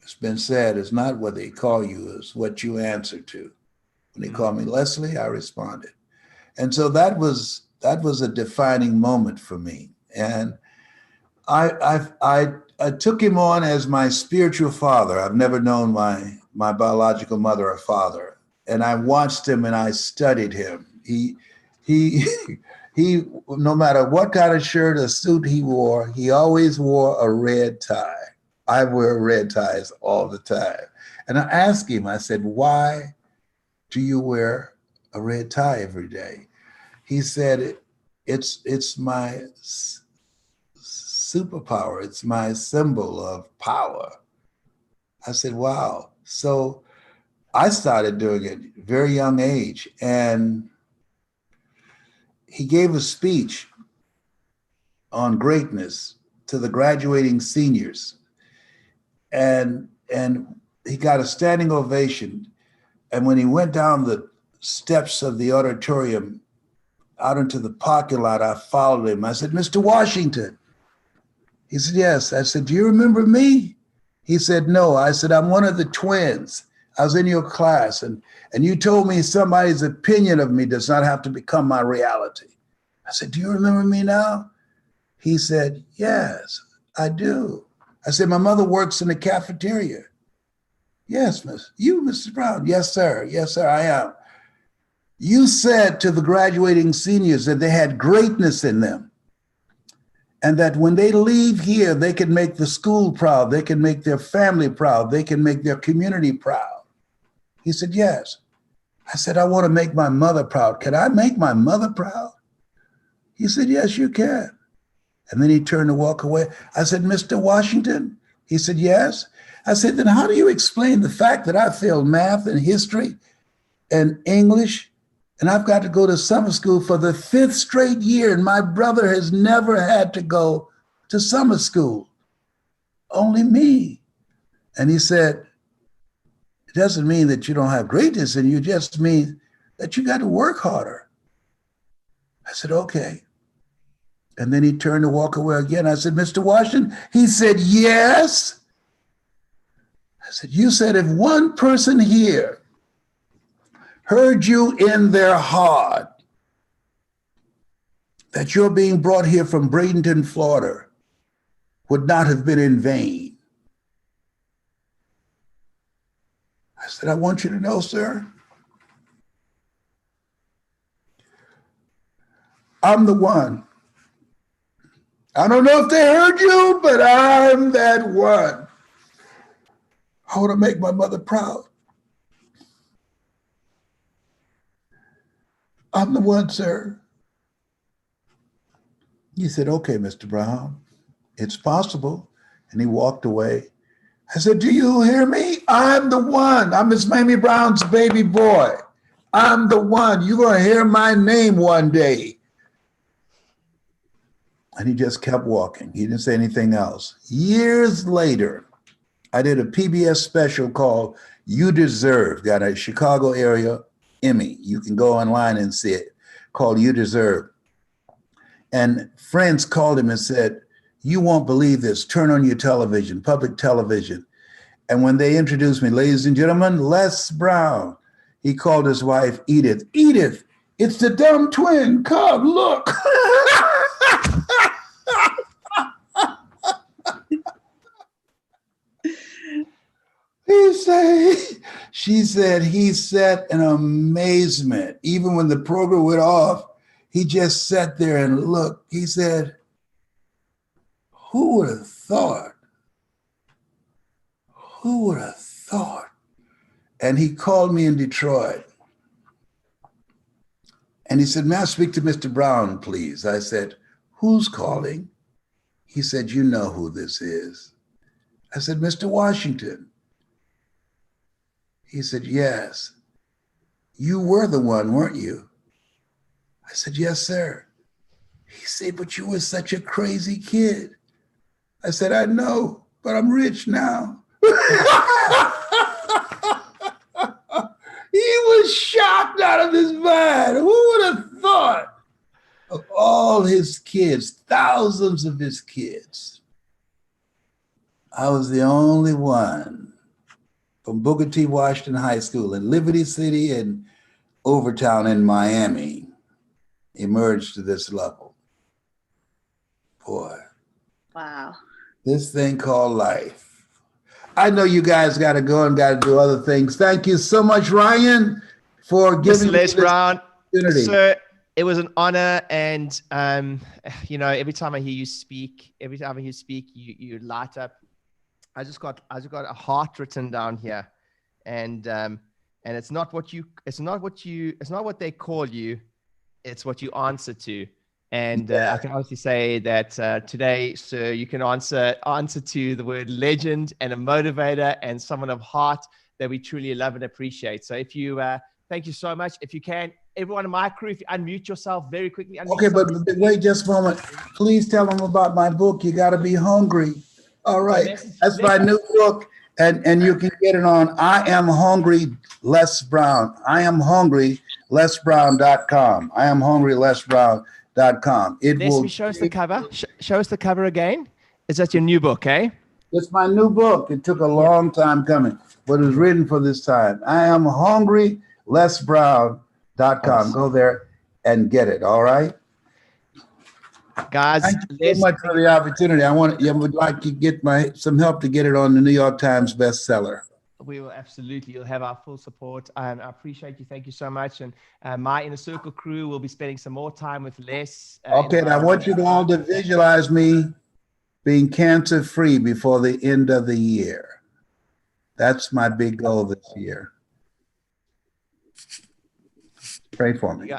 Speaker 5: It's been said, it's not what they call you, it's what you answer to. When they called me Leslie, I responded. And so that was a defining moment for me. And I took him on as my spiritual father. I've never known my biological mother or father. And I watched him and I studied him. He no matter what kind of shirt or suit he wore, he always wore a red tie. I wear red ties all the time. And I asked him, I said, why do you wear a red tie every day? He said, it's my superpower. It's my symbol of power. I said, wow. So I started doing it at a very young age. And he gave a speech on greatness to the graduating seniors. And he got a standing ovation. And when he went down the steps of the auditorium out into the parking lot, I followed him. I said, Mr. Washington. He said, yes. I said, do you remember me? He said, no. I said, I'm one of the twins. I was in your class, and you told me somebody's opinion of me does not have to become my reality. I said, do you remember me now? He said, yes, I do. I said, my mother works in the cafeteria. Yes, Mr. Brown. Yes, sir. Yes, sir, I am. You said to the graduating seniors that they had greatness in them, and that when they leave here, they can make the school proud, they can make their family proud, they can make their community proud. He said, yes. I said, I want to make my mother proud. Can I make my mother proud? He said, yes, you can. And then he turned to walk away. I said, Mr. Washington? He said, yes. I said, then how do you explain the fact that I failed math and history and English, and I've got to go to summer school for the 5th straight year, and my brother has never had to go to summer school, only me? And he said, it doesn't mean that you don't have greatness in you, it just means that you got to work harder. I said, okay. And then he turned to walk away again. I said, Mr. Washington? He said, yes. I said, you said if one person here heard you in their heart, that your being brought here from Bradenton, Florida, would not have been in vain. I said, I want you to know, sir, I'm the one. I don't know if they heard you, but I'm that one. I want to make my mother proud. I'm the one, sir. He said, okay, Mr. Brown, it's possible. And he walked away. I said, do you hear me? I'm the one. I'm Miss Mamie Brown's baby boy. I'm the one. You're going to hear my name one day. And he just kept walking. He didn't say anything else. Years later, I did a PBS special called You Deserve, got a Chicago area Emmy. You can go online and see it, called You Deserve. And friends called him and said, you won't believe this. Turn on your television, public television. And when they introduced me, ladies and gentlemen, Les Brown, he called his wife, Edith. Edith, it's the dumb twin. Come, look. He you say? She said he sat in amazement. Even when the program went off, he just sat there and looked. He said, who would have thought? Who would have thought? And he called me in Detroit. And he said, may I speak to Mr. Brown, please? I said, who's calling? He said, you know who this is. I said, Mr. Washington. He said, yes. You were the one, weren't you? I said, yes, sir. He said, but you were such a crazy kid. I said, I know, but I'm rich now. He was shocked out of his mind. Who would have thought? Of all his kids, thousands of his kids, I was the only one from Booker T. Washington High School in Liberty City and Overtown in Miami emerged to this level. Boy.
Speaker 9: Wow.
Speaker 5: This thing called life. I know you guys got to go and got to do other things. Thank you so much, Ryan, for giving me
Speaker 1: Les
Speaker 5: this
Speaker 1: Brown.
Speaker 5: opportunity.
Speaker 1: Sir, it was an honor. And, every time I hear you speak, you light up. I just got a heart written down here. And it's not what they call you. It's what you answer to. And I can honestly say that today, sir, you can answer to the word legend and a motivator and someone of heart that we truly love and appreciate. So if you, thank you so much. If you can, everyone in my crew, if you unmute yourself very quickly.
Speaker 5: Okay, but wait just a moment. Please tell them about my book. You got to be hungry. All right. That's my new book. And you can get it on I Am Hungry Les Brown. I Am Hungry LesBrown.com. I Am Hungry LesBrown.com.
Speaker 1: Show us the cover. Show us the cover again. Is that your new book, eh?
Speaker 5: It's my new book. It took a long time coming, but it was written for this time. I Am Hungry LesBrown.com. Awesome. Go there and get it. All right.
Speaker 1: Guys,
Speaker 5: thank you so much for the opportunity. I would like to get some help to get it on the New York Times bestseller.
Speaker 1: We will absolutely. You'll have our full support. I appreciate you. Thank you so much. And my Inner Circle crew will be spending some more time with Les.
Speaker 5: Okay, and I want you all to visualize me being cancer-free before the end of the year. That's my big goal this year. Pray for me.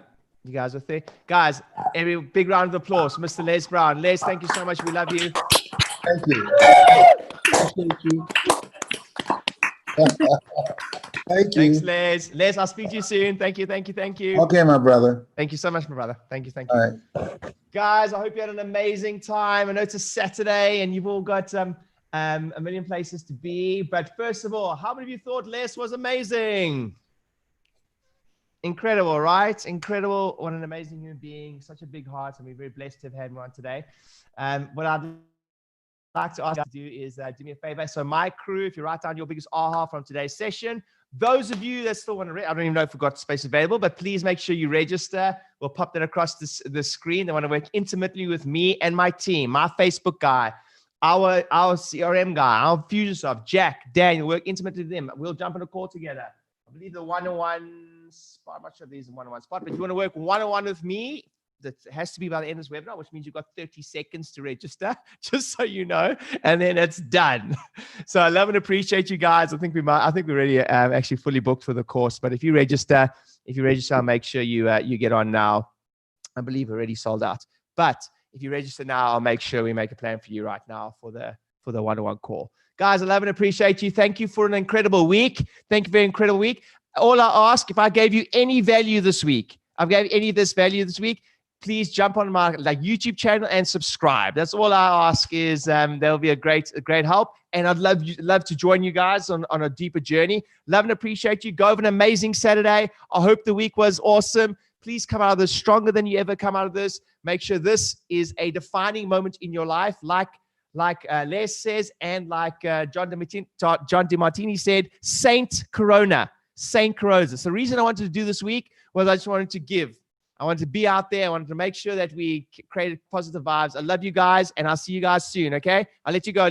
Speaker 1: You guys are there. Guys, every big round of applause, Mr. Les Brown. Les, thank you so much. We love you.
Speaker 5: Thank you. Thank you. Thank you.
Speaker 1: Thanks, Les. Les, I'll speak to you soon. Thank you.
Speaker 5: Okay, my brother.
Speaker 1: Thank you so much, my brother. Thank you.
Speaker 5: All right.
Speaker 1: Guys, I hope you had an amazing time. I know it's a Saturday and you've all got a million places to be. But first of all, how many of you thought Les was amazing? Incredible, right? Incredible. What an amazing human being. Such a big heart. And we're very blessed to have had one today. What I'd like to ask you to do is do me a favor. So my crew, if you write down your biggest aha from today's session, those of you that still want to, I don't even know if we've got space available, but please make sure you register. We'll pop that across the screen. They want to work intimately with me and my team, my Facebook guy, our CRM guy, our Fusionsoft, Jack, Dan, you'll work intimately with them. We'll jump on a call together. I believe the one-on-one spot, I'm not sure if there's a one-on-one spot, but if you want to work one-on-one with me, that has to be by the end of this webinar, which means you've got 30 seconds to register, just so you know, and then it's done. So I love and appreciate you guys. I think we're already actually fully booked for the course, but if you register, I'll make sure you get on now. I believe we're already sold out, but if you register now, I'll make sure we make a plan for you right now for the one-on-one call. Guys, I love and appreciate you. Thank you for an incredible week. Thank you for an incredible week. All I ask, if I gave you any value this week, please jump on my YouTube channel and subscribe. That's all I ask is there'll be a great help. And I'd love to join you guys on a deeper journey. Love and appreciate you. Go have an amazing Saturday. I hope the week was awesome. Please come out of this stronger than you ever come out of this. Make sure this is a defining moment in your life, like Les says, and like John Demartini said, Saint Corona. So the reason I wanted to do this week was I just wanted to give. I wanted to be out there. I wanted to make sure that we created positive vibes. I love you guys, and I'll see you guys soon, okay? I'll let you go.